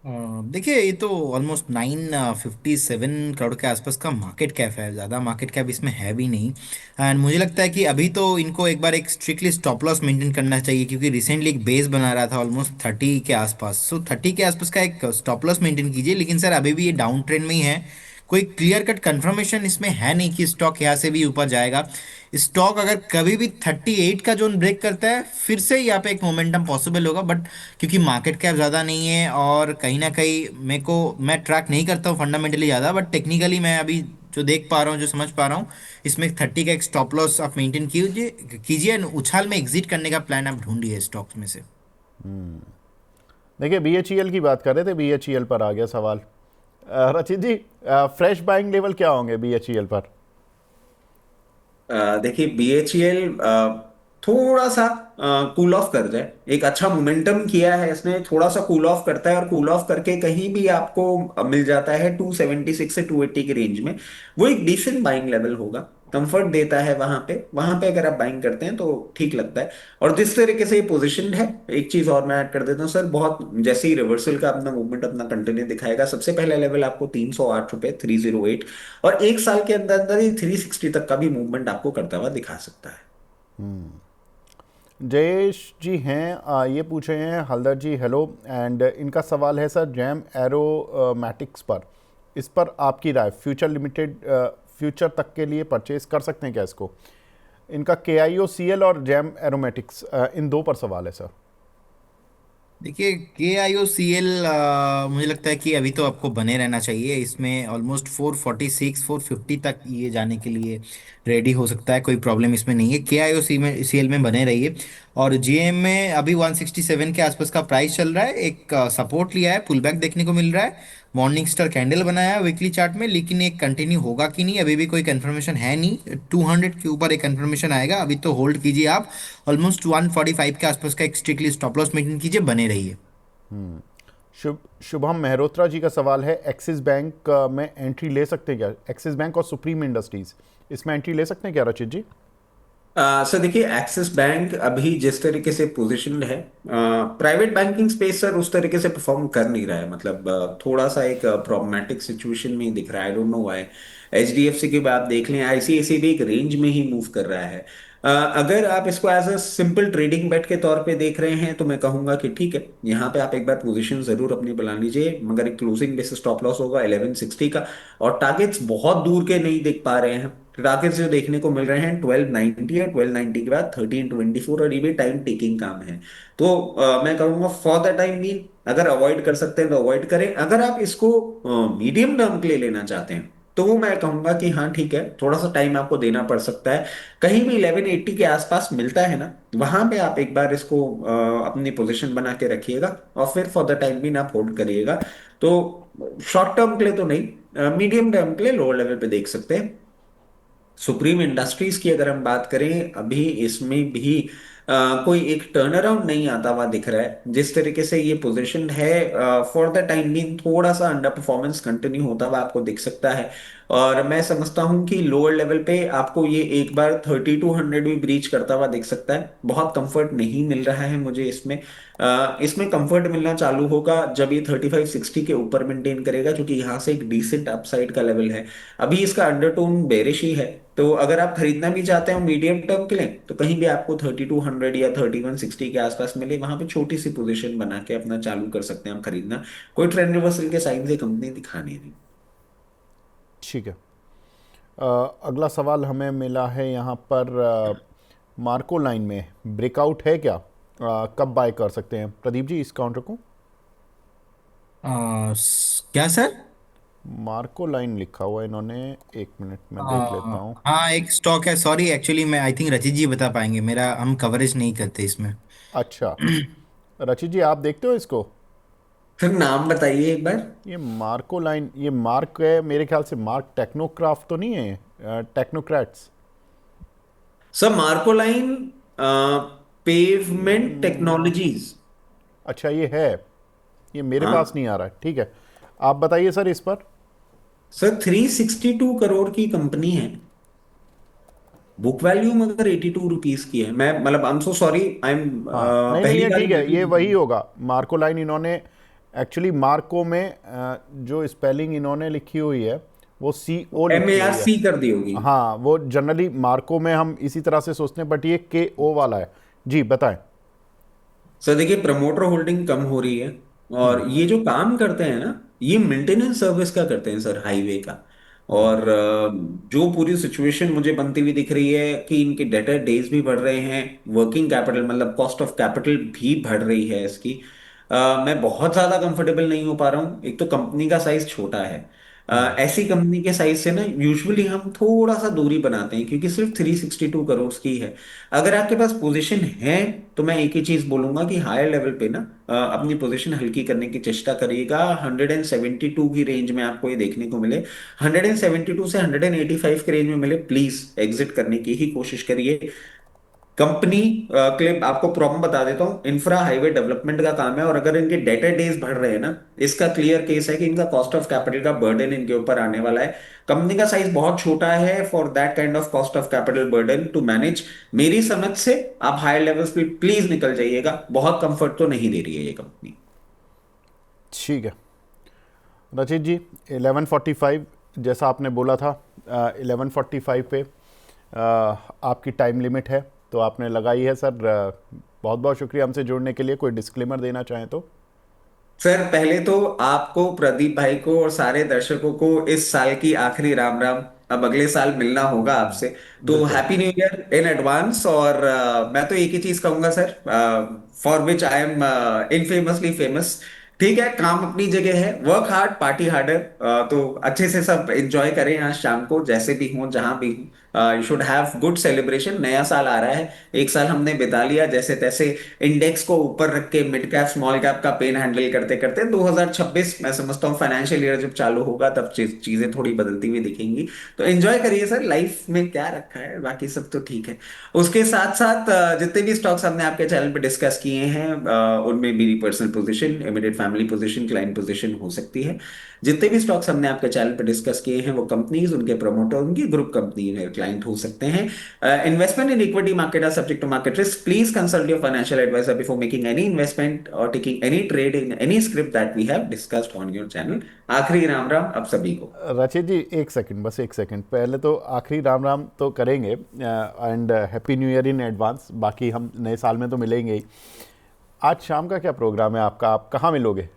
देखिए ये तो ऑलमोस्ट 957 करोड़ के आसपास का मार्केट कैप है, ज़्यादा मार्केट कैप इसमें है भी नहीं। एंड मुझे लगता है कि अभी तो इनको एक बार एक स्ट्रिक्टली स्टॉप लॉस मेंटेन करना चाहिए, क्योंकि रिसेंटली एक बेस बना रहा था ऑलमोस्ट 30 के आसपास। सो 30 के आसपास का एक स्टॉप लॉस मेंटेन कीजिए, लेकिन सर अभी भी ये डाउन ट्रेंड में ही है। कोई क्लियर कट कंफर्मेशन इसमें है नहीं कि स्टॉक यहाँ से भी ऊपर जाएगा। स्टॉक अगर कभी भी 38 का जोन ब्रेक करता है, फिर से यहाँ पे एक मोमेंटम पॉसिबल होगा, बट क्योंकि मार्केट कैप ज़्यादा नहीं है और कहीं ना कहीं मेरे को, मैं ट्रैक नहीं करता हूँ फंडामेंटली ज़्यादा, बट टेक्निकली मैं अभी जो देख पा रहा हूँ, जो समझ पा रहा हूँ, इसमें 30 का एक स्टॉप लॉस आप मेंटेन कीजिए कीजिए and उछाल में एग्जिट करने का प्लान आप ढूंढिए स्टॉक्स में से। देखिए बीएचईएल की बात कर रहे थे, बीएचईएल पर आ गया सवाल। रचित जी, फ्रेश बाइंग लेवल क्या होंगे बीएचईएल पर? देखिए बीएचईएल थोड़ा सा कूल ऑफ कर जाए, एक अच्छा मोमेंटम किया है इसने, थोड़ा सा कूल ऑफ करता है और कूल ऑफ करके कहीं भी आपको मिल जाता है 276 से 280 के रेंज में, वो एक डिसेंट बाइंग लेवल होगा, कंफर्ट देता है वहां पे अगर आप बाइंग करते हैं तो ठीक लगता है। और जिस तरीके से ये पोजिशन है, एक चीज और मैं ऐड कर देता हूँ सर, बहुत जैसे ही रिवर्सल का अपना मूवमेंट अपना कंटिन्यू दिखाएगा, सबसे पहला लेवल आपको 308 रुपए 308, और एक साल के अंदर अंदर ही 360 तक का भी मूवमेंट आपको करता हुआ दिखा सकता है। जयेश जी हैं, ये पूछ रहे हैं, हल्दर जी हेलो, एंड इनका सवाल है सर जैम एरोमैटिक्स पर, इस पर आपकी राय, फ्यूचर लिमिटेड, फ्यूचर तक के लिए परचेज कर सकते हैं क्या इसको? इनका KIOCL और जैम एरोमेटिक्स, इन दो पर सवाल है सर। देखिए KIOCL, मुझे लगता है कि अभी तो आपको बने रहना चाहिए इसमें, ऑलमोस्ट 446 450 तक ये जाने के लिए रेडी हो सकता है, कोई प्रॉब्लम इसमें नहीं है। KIOCL में बने रहिए। और GM में अभी 167 के आसपास का प्राइस चल रहा है, एक सपोर्ट लिया है, पुल बैक देखने को मिल रहा है, मॉर्निंग स्टार कैंडल बनाया है वीकली चार्ट में, लेकिन एक कंटिन्यू होगा कि नहीं अभी भी कोई कंफर्मेशन है नहीं। 200 के ऊपर एक कंफर्मेशन आएगा, अभी तो होल्ड कीजिए आप। ऑलमोस्ट 145 के आसपास का एक स्ट्रिक्टली स्टॉप लॉस मेंटेन कीजिए, बने रहिए। शुभम मेहरोत्रा जी का सवाल है, एक्सिस बैंक में एंट्री ले सकते हैं क्या? एक्सिस बैंक और सुप्रीम इंडस्ट्रीज, इसमें एंट्री ले सकते हैं क्या रचित जी? सर देखिए एक्सिस बैंक अभी जिस तरीके से पोजीशनड है, प्राइवेट बैंकिंग स्पेस सर उस तरीके से परफॉर्म कर नहीं रहा है, मतलब थोड़ा सा एक प्रॉब्लमेटिक सिचुएशन में ही दिख रहा है, I don't know why. HDFC की बात देख लें, आईसीआईसी भी एक रेंज में ही मूव कर रहा है। अगर आप इसको एज अ सिंपल ट्रेडिंग बेट के तौर पे देख रहे हैं तो मैं कहूंगा कि ठीक है, यहाँ पे आप एक बार पोजीशन जरूर अपनी बना लीजिए, मगर एक क्लोजिंग बेसिस स्टॉप लॉस होगा 1160 का, और टारगेट्स बहुत दूर के नहीं देख पा रहे हैं। टारगेट्स जो देखने को मिल रहे हैं 1290 है, 1290 के बाद 1324, और ये भी टाइम टेकिंग काम है। तो मैं कहूंगा फॉर द टाइम भी अगर अवॉइड कर सकते हैं तो अवॉइड करें। अगर आप इसको मीडियम टर्म के लिए लेना चाहते हैं तो वो मैं कहूंगा कि हाँ ठीक है, थोड़ा सा टाइम आपको देना पड़ सकता है। कहीं भी 1180 के आसपास मिलता है ना, वहां पे आप एक बार इसको अपनी पोजीशन बना के रखिएगा, और फिर फॉर द टाइम भी आप होल्ड करिएगा। तो शॉर्ट टर्म के लिए तो नहीं, मीडियम टर्म के लिए लोअर लेवल पे देख सकते हैं। सुप्रीम इंडस्ट्रीज की अगर हम बात करें, अभी इसमें भी कोई एक टर्न अराउंड नहीं आता हुआ दिख रहा है, जिस तरीके से ये पोजीशन है फॉर द टाइम बीइंग थोड़ा सा अंडर परफॉर्मेंस कंटिन्यू होता हुआ आपको दिख सकता है। और मैं समझता हूं कि लोअर लेवल पे आपको ये एक बार 3200 भी ब्रीच करता हुआ दिख सकता है। बहुत कंफर्ट नहीं मिल रहा है मुझे इसमें। इसमें कंफर्ट मिलना चालू होगा जब ये 3560 के ऊपर मेंटेन करेगा, क्योंकि यहाँ से एक डिसेंट अपसाइड का लेवल है। अभी इसका अंडरटोन बेरिश ही है, तो अगर आप खरीदना भी चाहते हो मीडियम टर्म के लिए, तो कहीं भी आपको 3200 या 3160 के आसपास मिले, वहां पे छोटी सी पोजीशन बना के अपना चालू कर सकते हैं आप खरीदना। कोई ट्रेंड रिवर्सल के साइन से कंपनी दिखानी नहीं। ठीक है। अगला सवाल हमें मिला है यहाँ पर, मार्को लाइन में ब्रेकआउट है क्या? कब बाय कर सकते हैं प्रदीप जी इस काउंटर को? क्या सर? मार्को लाइन लिखा हुआ है इन्होंने, एक मिनट में देख लेता हूँ। हाँ, एक स्टॉक है। सॉरी, एक्चुअली मैं आई थिंक रचित जी बता पाएंगे, मेरा हम कवरेज नहीं करते इसमें। अच्छा, रचित जी आप देखते हो इसको? फिर नाम बताइए एक बार। ये मार्को लाइन, ये मार्क है मेरे ख्याल से, मार्क टेक्नोक्राफ्ट तो नहीं है, technocrats? Sir Marcoline pavement technologies. अच्छा ये है, ये मेरे पास हाँ नहीं आ रहा है, ठीक है। आप बताइए सर इस पर। सर, 362 करोड़ की कंपनी है। बुक वैल्यू मगर 82 रुपीज की है। मैं मतलब I am so sorry, I am हाँ नहीं नहीं, पहली ये बार ठीक है, ये वही इंटरव्यू। होगा मार्को लाइन। इन्होंने एक्चुअली मार्को में जो स्पेलिंग इन्होंने लिखी हुई है वो CO एम ए लिखी आर हुई है। सी कर दी होगी। हाँ वो जनरली मार्को में हम इसी तरह से सोचते हैं, बट ये KO वाला है। जी बताएं। सर देखिए, प्रमोटर होल्डिंग कम हो रही है। और ये जो काम करते हैं ना, ये मेंटेनेंस सर्विस का करते हैं सर, हाईवे का। और जो पूरी सिचुएशन मुझे बनती हुई दिख रही है कि इनके डेटर डेज भी बढ़ रहे हैं, वर्किंग कैपिटल मतलब कॉस्ट ऑफ कैपिटल भी बढ़ रही है इसकी। मैं बहुत ज़्यादा कंफर्टेबल नहीं हो पा रहा हूँ। एक तो कंपनी का साइज छोटा है। ऐसी कंपनी के साइज से ना यूजुअली हम थोड़ा सा दूरी बनाते हैं, क्योंकि सिर्फ 362 करोड़ की है। अगर आपके पास पोजीशन है तो मैं एक ही चीज बोलूंगा कि हायर लेवल पे ना अपनी पोजीशन हल्की करने की चेष्टा करिएगा। 172 की रेंज में आपको ये देखने को मिले, 172 से 185 के रेंज में मिले, प्लीज एग्जिट करने की ही कोशिश करिए। कंपनी के लिए आपको प्रॉब्लम बता देता हूँ, इंफ्रा हाईवे डेवलपमेंट का काम है। और अगर इनके डेटर डेज बढ़ रहे हैं ना, इसका क्लियर केस है कि इनका कॉस्ट ऑफ कैपिटल का बर्डन इनके ऊपर आने वाला है। कंपनी का साइज बहुत छोटा है for that kind of cost of capital burden to manage. मेरी समझ से आप हायर लेवल्स पे प्लीज निकल जाइएगा, बहुत कंफर्ट तो नहीं दे रही है ये कंपनी। ठीक है रचित जी, 11:45 जैसा आपने बोला था, 11:45 पे आपकी टाइम लिमिट है तो आपने लगाई है सर। बहुत बहुत शुक्रिया हमसे जुड़ने के लिए। कोई डिस्क्लेमर देना चाहें तो? सर पहले तो आपको, प्रदीप भाई को और सारे दर्शकों को इस साल की आखिरी राम राम। अब अगले साल मिलना होगा आपसे, तो बिल्कुल। Happy new year in advance. और मैं तो एक ही चीज कहूंगा sir, for which I am infamously famous. ठीक है, काम अपनी जगह है, वर्क हार्ड पार्टी हार्डर। तो अच्छे से सब एंजॉय करें आज शाम को, जैसे भी हो जहां भी हो। You should have good celebration. नया साल आ रहा है, एक साल हमने बिता लिया जैसे तैसे, इंडेक्स को ऊपर रख के मिड कैप स्मॉल कैप का पेन हैंडल करते करते। 2026 मैं समझता हूँ फाइनेंशियल ईयर जब चालू होगा तब चीजें थोड़ी बदलती हुई दिखेंगी। तो एंजॉय करिए सर, लाइफ में क्या रखा है, बाकी सब तो ठीक है। उसके साथ साथ जितने भी स्टॉक्स हमने आपके चैनल पे डिस्कस किए हैं, उनमें मेरी personal position, immediate family position, client position हो सकती है। जितने भी स्टॉक्स हमने आपके चैनल पे डिस्कस किए हैं वो कंपनीज, उनके प्रमोटर, उनकी ग्रुप कंपनी क्लाइंट हो सकते हैं। Investment in equity market are subject to market risk. Please consult your financial advisor before making any investment or taking any trade in any script that we have discussed on your channel. आखिरी राम राम अब सभी को। रचित जी एक सेकंड, बस एक सेकंड, पहले तो आखिरी राम राम तो करेंगे and happy new year in advance. बाकी हम नए साल में तो मिलेंगे ही। आज शाम का क्या प्रोग्राम है आपका? आप कहाँ मिलोगे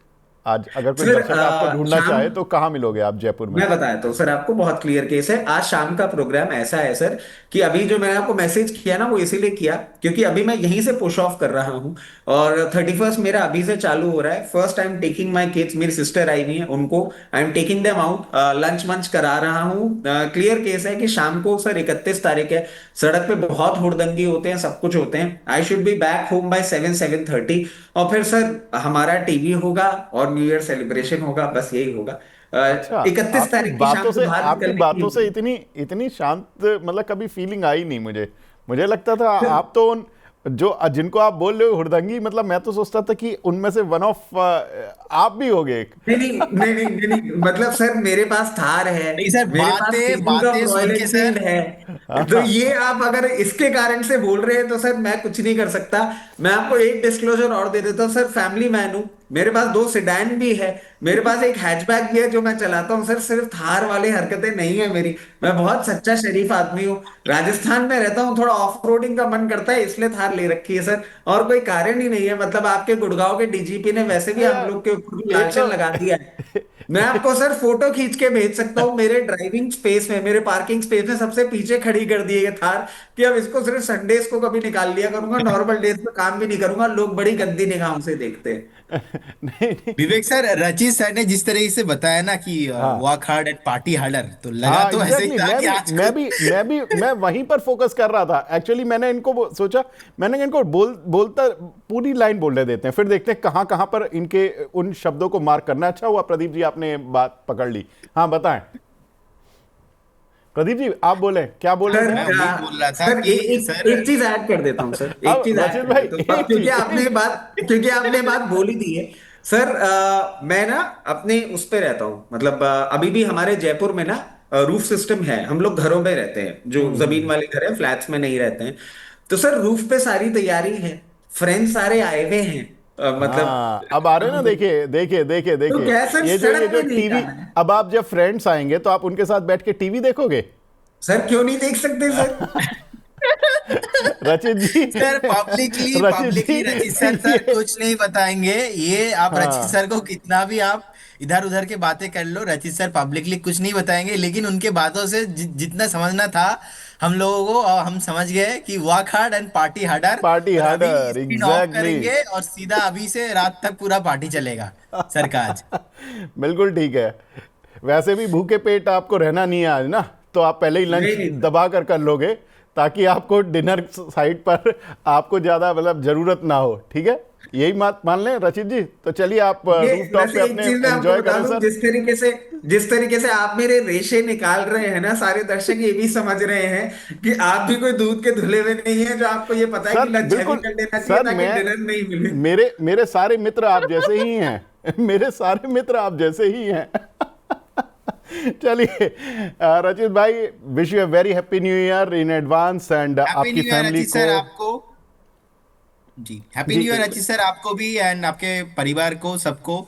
आज? अगर कोई सर दर्शक आपको ढूंढना शाम, चाहे तो कहाँ मिलोगे आप जयपुर में? मैं बताया तो सर आपको, बहुत क्लियर केस है। आज शाम का प्रोग्राम ऐसा है सर कि अभी जो मैंने आपको मैसेज किया ना वो इसीलिए किया क्योंकि अभी मैं यहीं से पुश ऑफ कर रहा हूँ। और 31st मेरा अभी से चालू हो रहा है। First I am taking my kids, मेरी सिस्टर आई हुई है, उनको I am taking them out, lunch मंच करा रहा हूँ। क्लियर केस है कि शाम को सर 31 तारीख है, सड़क पे बहुत हुड़दंगी होते हैं, सब कुछ होते हैं। I should be back home by 7-7:30। और फिर सर हमारा टीवी होगा और न्यू ईयर सेलिब्रेशन होगा, बस यही होगा। अच्छा, 31 तारीख की शाम को बाहर आपकी निकलने बातों से की। इतनी इतनी शांत मतलब कभी फीलिंग आई नहीं मुझे। मुझे लगता था आप तो उन जो जिनको आप बोल रहे हो हुड़दंगी, मतलब मैं तो सोचता था कि उनमें से वन ऑफ आप भी होगे एक। नहीं नहीं नहीं नहीं नहीं नहीं, मतलब सर मेरे पास थार है, नहीं सर, मेरे पास बातें सुजुकी बातें रॉयल सुन के एनफील्ड सर। है। तो ये आप अगर इसके कारण से बोल रहे हैं तो सर मैं कुछ नहीं कर सकता। मैं आपको एक डिस्क्लोजर और दे देता हूँ सर, फैमिली मैन हूँ, मेरे पास दो सिडैन भी है, मेरे पास एक हैचबैक भी है जो मैं चलाता हूँ सर। सिर्फ थार वाली हरकतें नहीं है मेरी। मैं बहुत सच्चा शरीफ आदमी हूँ, राजस्थान में रहता हूँ, थोड़ा ऑफ रोडिंग का मन करता है इसलिए थार ले रखी है सर। और कोई कारण ही नहीं है। मतलब आपके गुड़गांव के डीजीपी ने वैसे भी अरे हम यार, लोग के ऊपर भी एक लालटेन तो लगा दिया है। मैं आपको सर फोटो खींच के भेज सकता हूँ, मेरे ड्राइविंग स्पेस में, मेरे पार्किंग स्पेस में सबसे पीछे खड़ी कर दी है ये थार, कि अब इसको सिर्फ संडेज को कभी निकाल लिया करूंगा, नॉर्मल डेज में काम भी नहीं करूंगा, लोग बड़ी गंदी निगाहों से देखते हैं। नहीं नहीं। विवेक सर, रचित सर ने जिस तरीके से बताया ना कि हाँ work hard and party harder, तो लगा हाँ तो ऐसे ही एग्जैक्टली, था मैं कि भी आज मैं कुछ। भी मैं भी मैं वहीं पर फोकस कर रहा था एक्चुअली। मैंने इनको सोचा, मैंने इनको बोलता पूरी लाइन बोलने देते हैं, फिर देखते हैं कहाँ कहाँ पर इनके उन शब्दों को मार्क करना है। अच्छा हुआ प्रदीप जी आपने बात पकड़ ली। हाँ बताएं प्रदीप जी, आप बोले क्या बोल रहे सर थे मैं आप? वही बोल रहा था सर कि एक सर। चीज ऐड कर देता हूँ सर, एक अब चीज ऐड रचित कर भाई देता हूँ, अब एक चीज क्योंकि आपने बात बोली दी है। सर मैं ना अपने उस पे रहता हूँ, मतलब अभी भी हमारे जयपुर में ना रूफ सिस्टम है, हम लोग घरों में रहते हैं, जो जमीन हम्म। वाले घर हैं, फ्लैट्स में नहीं रहते हैं। तो सर रूफ पे सारी तैयारी है, फ्रेंड्स सारे आए हुए हैं, हाँ अब आ रहे हैं ना, मतलब देखिए देखिए देखिए तो देखिए। क्या है सर, ये सड़क जो पे नहीं टीवी, जाना है। अब आप जब फ्रेंड्स आएंगे तो आप उनके साथ बैठ के टीवी देखोगे? सर क्यों नहीं देख सकते सर? रचित जी सर पब्लिकली रचित पब्लिकली रचित सर, जी सर ये, कुछ नहीं बताएंगे। ये आप रचित हाँ सर को कितना भी आप इधर उधर के बातें कर लो, रचित सर पब्लिकली कुछ नहीं बताएंगे, लेकिन उनके बातों से जितना समझना था हम लोगों को, हम समझ गए कि work hard and party harder. Party और अभी हार्डर स्क्रीन ऑफ एग्जैक्टली। करेंगे और सीधा अभी से रात तक पूरा पार्टी चलेगा सर का आज। बिल्कुल ठीक है। वैसे भी भूखे पेट आपको रहना नहीं है आज ना, तो आप पहले ही लंच नहीं नहीं सर। दबा कर लोगे, ताकि आपको डिनर साइड पर आपको ज़्यादा मतलब ज़रूरत ना हो। ठीक है, यही बात मान लें रचित जी। तो चलिए आप ये रूफ टॉप पे वैसे एक अपने चीज मैं आपको एंजॉय बता करें दूं, सर। जिस तरीके से आप मेरे रेशे निकाल रहे हैं ना, सारे दर्शक ये भी समझ रहे हैं कि आप भी कोई दूध के धुले हुए नहीं है, जो आपको ये पता है कि सर लंच हैवी बिल्कुल कर लेना चाहिए सर, ताकि मैं डिनर नहीं मिले। मेरे मेरे सारे मित्र आप जैसे ही हैं मेरे सारे मित्र आप जैसे ही हैं। चलिए रचित भाई, wish U a very happy new year in advance, and happy आपकी न्यू ईयर फैमिली रचित को। सर आपको। जी, हैप्पी जी न्यू ईयर रचित सर आपको भी एंड आपके परिवार को सबको।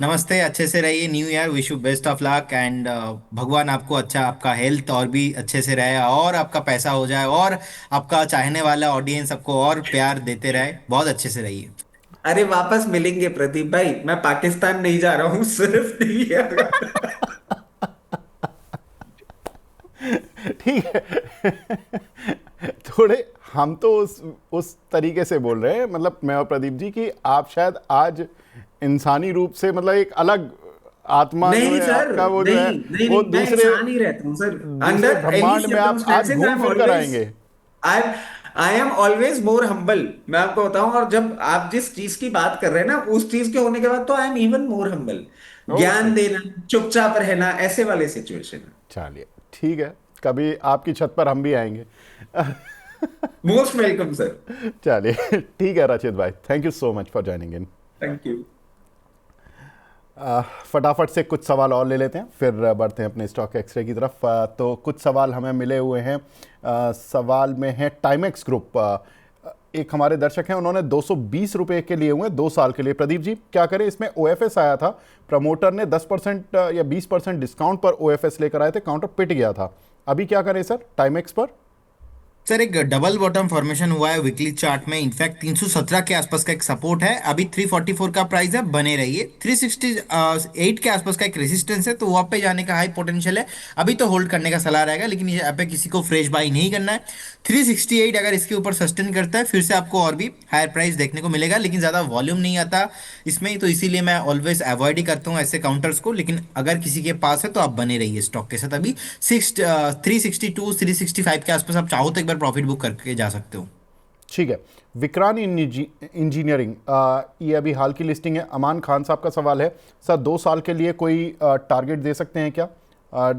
नमस्ते, अच्छे से रहिए, new year wish you best of luck and भगवान आपको अच्छा, आपका हेल्थ और भी अच्छे से रहे, और आपका पैसा हो जाए, और आपका चाहने वाला ऑडियंस आपको और प्यार देते रहे, बहुत अच्छे से रहिए। अरे वापस मिलेंगे प्रदीप भाई, मैं पाकिस्तान नहीं जा रहा हूँ, सिर्फ नहीं है। ठीक है। थोड़े हम तो उस तरीके से बोल रहे हैं, मतलब मैं और प्रदीप जी, कि आप शायद आज इंसानी रूप से मतलब एक अलग आत्मा जो नहीं है सर, आपका, वो जो नहीं है नहीं वो नहीं, मैं दूसरे इंसान ही रहता हूँ सर। दूसरे अंडर एनी ब्रह्मांड में आप आज सर्कमस्टेंसेस आई घूम एम फिर कर ऑलवेज, आएंगे। I I am always more humble. मैं आपको बताऊं, और जब आप जिस चीज की बात कर रहे हैं ना, उस चीज के होने के बाद तो I am even more humble. Okay ज्ञान देना, चुपचाप रहना, ऐसे वाले सिचुएशन है। चलिए ठीक है, कभी आपकी छत पर हम भी आएंगे। Most welcome sir. चलिए ठीक है रचित भाई, thank you so much for joining in. Thank you. फटाफट से कुछ सवाल और ले लेते हैं, फिर बढ़ते हैं अपने स्टॉक एक्सरे की तरफ। तो कुछ सवाल हमें मिले हुए हैं। सवाल में है टाइमेक्स ग्रुप। एक हमारे दर्शक हैं, उन्होंने 220 रुपये के लिए हुए 2 साल के लिए। प्रदीप जी क्या करें, इसमें ओएफएस आया था, प्रमोटर ने 10% या 20% डिस्काउंट पर ओएफएस लेकर आए थे, काउंटर पिट गया था। अभी क्या करें सर टाइमेक्स पर? सर एक डबल बॉटम फॉर्मेशन हुआ है वीकली चार्ट में, इनफैक्ट 317 के आसपास का एक सपोर्ट है, अभी 344 का प्राइस है, बने रहिए। 368 के आसपास का एक रेजिस्टेंस है, तो वहाँ पे जाने का हाई पोटेंशियल है। अभी तो होल्ड करने का सलाह रहेगा, लेकिन ये यहाँ पे किसी को फ्रेश बाई नहीं करना है। 368 अगर इसके ऊपर सस्टेन करता है, फिर से आपको और भी हायर प्राइस देखने को मिलेगा, लेकिन ज़्यादा वॉल्यूम नहीं आता इसमें, तो इसीलिए मैं ऑलवेज अवॉइड ही करता हूँ ऐसे काउंटर्स को। लेकिन अगर किसी के पास है तो आप बने रहिए स्टॉक के साथ। अभी 362 365 के आसपास आप चाहो तो एक बार प्रॉफिट बुक करके जा सकते हो। ठीक है। विक्रांत इंजीनियरिंग, ये अभी हाल की लिस्टिंग है। अमान खान साहब का सवाल है, सर 2 साल के लिए कोई टारगेट दे सकते हैं क्या?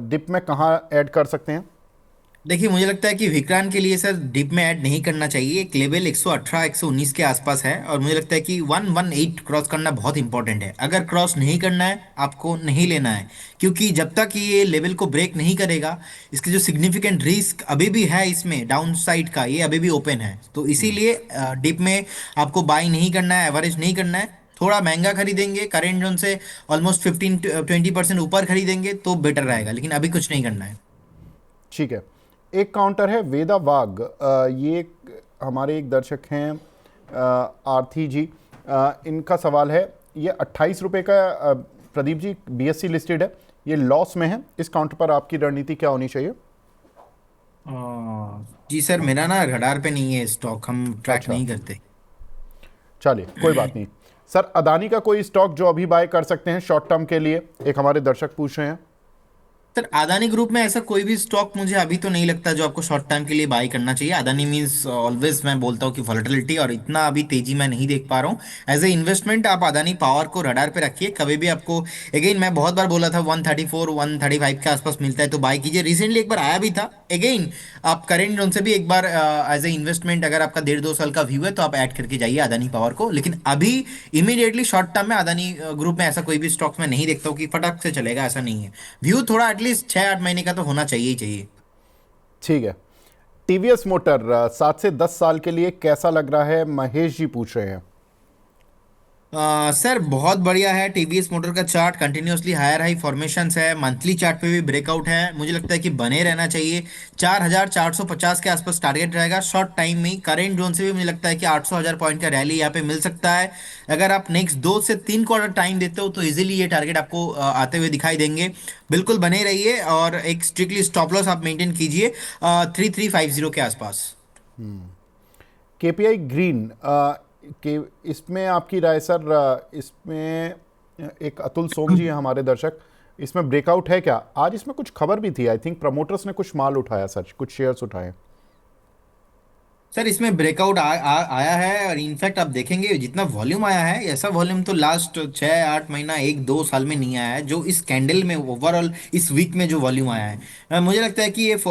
डिप में कहाँ ऐड कर सकते हैं? देखिए, मुझे लगता है कि विक्रांत के लिए सर डिप में ऐड नहीं करना चाहिए। एक लेवल 118 119 के आसपास है, और मुझे लगता है कि 118 क्रॉस करना बहुत इंपॉर्टेंट है। अगर क्रॉस नहीं करना है आपको, नहीं लेना है, क्योंकि जब तक ये लेवल को ब्रेक नहीं करेगा, इसके जो सिग्निफिकेंट रिस्क अभी भी है इसमें डाउन साइड का, ये अभी भी ओपन है। तो इसीलिए डिप में आपको बाई नहीं करना है, एवरेज नहीं करना है। थोड़ा महंगा खरीदेंगे, करेंट जोन से ऑलमोस्ट 15-20% ऊपर खरीदेंगे तो बेटर रहेगा, लेकिन अभी कुछ नहीं करना है। ठीक है। एक काउंटर है वेदा वाग, ये हमारे एक दर्शक हैं आरती जी। इनका सवाल है, ये 28 रुपये का प्रदीप जी, बीएससी लिस्टेड है, ये लॉस में है, इस काउंटर पर आपकी रणनीति क्या होनी चाहिए? अ, जी सर, मेरा ना रडार पे नहीं है स्टॉक, हम ट्रैक अच्छा, नहीं करते। चलिए कोई बात नहीं। सर, अदानी का कोई स्टॉक जो अभी बाय कर सकते हैं शॉर्ट टर्म के लिए, एक हमारे दर्शक पूछ रहे हैं। सर अदानी ग्रुप में ऐसा कोई भी स्टॉक मुझे अभी तो नहीं लगता जो आपको शॉर्ट टर्म के लिए बाई करना चाहिए। अदानी मींस ऑलवेज मैं बोलता हूँ कि वॉलेटिलिटी, और इतना अभी तेजी मैं नहीं देख पा रहा हूँ। एज ए इन्वेस्टमेंट आप अदानी पावर को रडार पे रखिए, कभी भी आपको, अगेन मैं बहुत बार बोला था 134 135 के आसपास मिलता है तो बाय कीजिए। रिसेंटली एक बार आया भी था। अगेन आप करेंट जोन से भी एक बार एज ए इन्वेस्टमेंट, अगर आपका 1.5 2 साल का व्यू है तो आप ऐड करके जाइए अदानी पावर को। लेकिन अभी इमीडिएटली शॉर्ट टर्म में अदानी ग्रुप में ऐसा कोई भी स्टॉक्स में नहीं देखता हूँ कि फटक से चलेगा, ऐसा नहीं है। व्यू थोड़ा एटलीस्ट 6 8 महीने का तो होना चाहिए ही चाहिए। ठीक है। टीवीएस मोटर 7 से 10 साल के लिए कैसा लग रहा है, महेश जी पूछ रहे हैं। सर बहुत बढ़िया है। टीवीएस मोटर का chart continuously higher high formations है, मंथली चार्ट पे भी ब्रेकआउट है। मुझे लगता है कि बने रहना चाहिए। 4,450 के आसपास टारगेट रहेगा शॉर्ट टाइम में। करेंट जोन से भी मुझे लगता है कि 800 1000 पॉइंट का रैली यहाँ पे मिल सकता है। अगर आप नेक्स्ट 2 से 3 क्वार्टर टाइम देते हो तो इजीली ये टारगेट आपको आते हुए दिखाई देंगे। बिल्कुल बने रहिए, और एक स्ट्रिक्टली स्टॉप लॉस आप मेंटेन कीजिए 3350 के आसपास। केपीआई ग्रीन के, इसमें आपकी राय सर? इसमें एक अतुल सोम जी हैं हमारे दर्शक, इसमें ब्रेकआउट है क्या? आज इसमें कुछ खबर भी थी, आई थिंक प्रमोटर्स ने कुछ माल उठाया सर, कुछ शेयर्स उठाए। सर इसमें ब्रेकआउट आया है, और इनफैक्ट आप देखेंगे जितना वॉल्यूम आया है, ऐसा वॉल्यूम तो लास्ट 6 8 महीना 1 2 साल में नहीं आया है जो इस कैंडल में ओवरऑल इस वीक में जो वॉल्यूम आया है। मुझे लगता है कि ये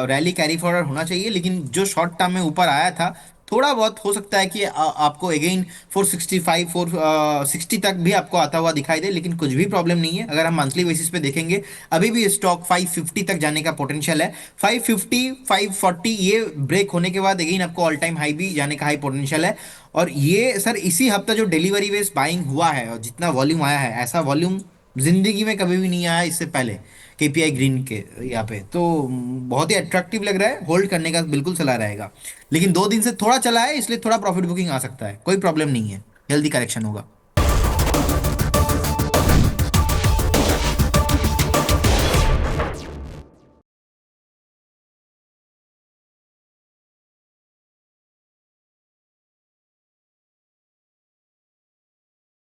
रैली कैरी फॉरवर्ड होना चाहिए, लेकिन जो शॉर्ट टर्म में ऊपर आया था थोड़ा बहुत हो सकता है कि आपको अगेन 465 460 तक भी आपको आता हुआ दिखाई दे, लेकिन कुछ भी प्रॉब्लम नहीं है। अगर हम मंथली बेसिस पे देखेंगे अभी भी स्टॉक 550 तक जाने का पोटेंशियल है। 550 540 ये ब्रेक होने के बाद अगेन आपको ऑल टाइम हाई भी जाने का हाई पोटेंशियल है। और ये सर इसी हफ्ता जो डिलीवरी बेस्ड बाइंग हुआ है और जितना वॉल्यूम आया है, ऐसा वॉल्यूम जिंदगी में कभी भी नहीं आया इससे पहले केपीआई ग्रीन के यहाँ पे। तो बहुत ही अट्रैक्टिव लग रहा है, होल्ड करने का बिल्कुल सलाह रहेगा। लेकिन 2 दिन से थोड़ा चला है, इसलिए थोड़ा प्रॉफिट बुकिंग आ सकता है, कोई प्रॉब्लम नहीं है, जल्दी करेक्शन होगा।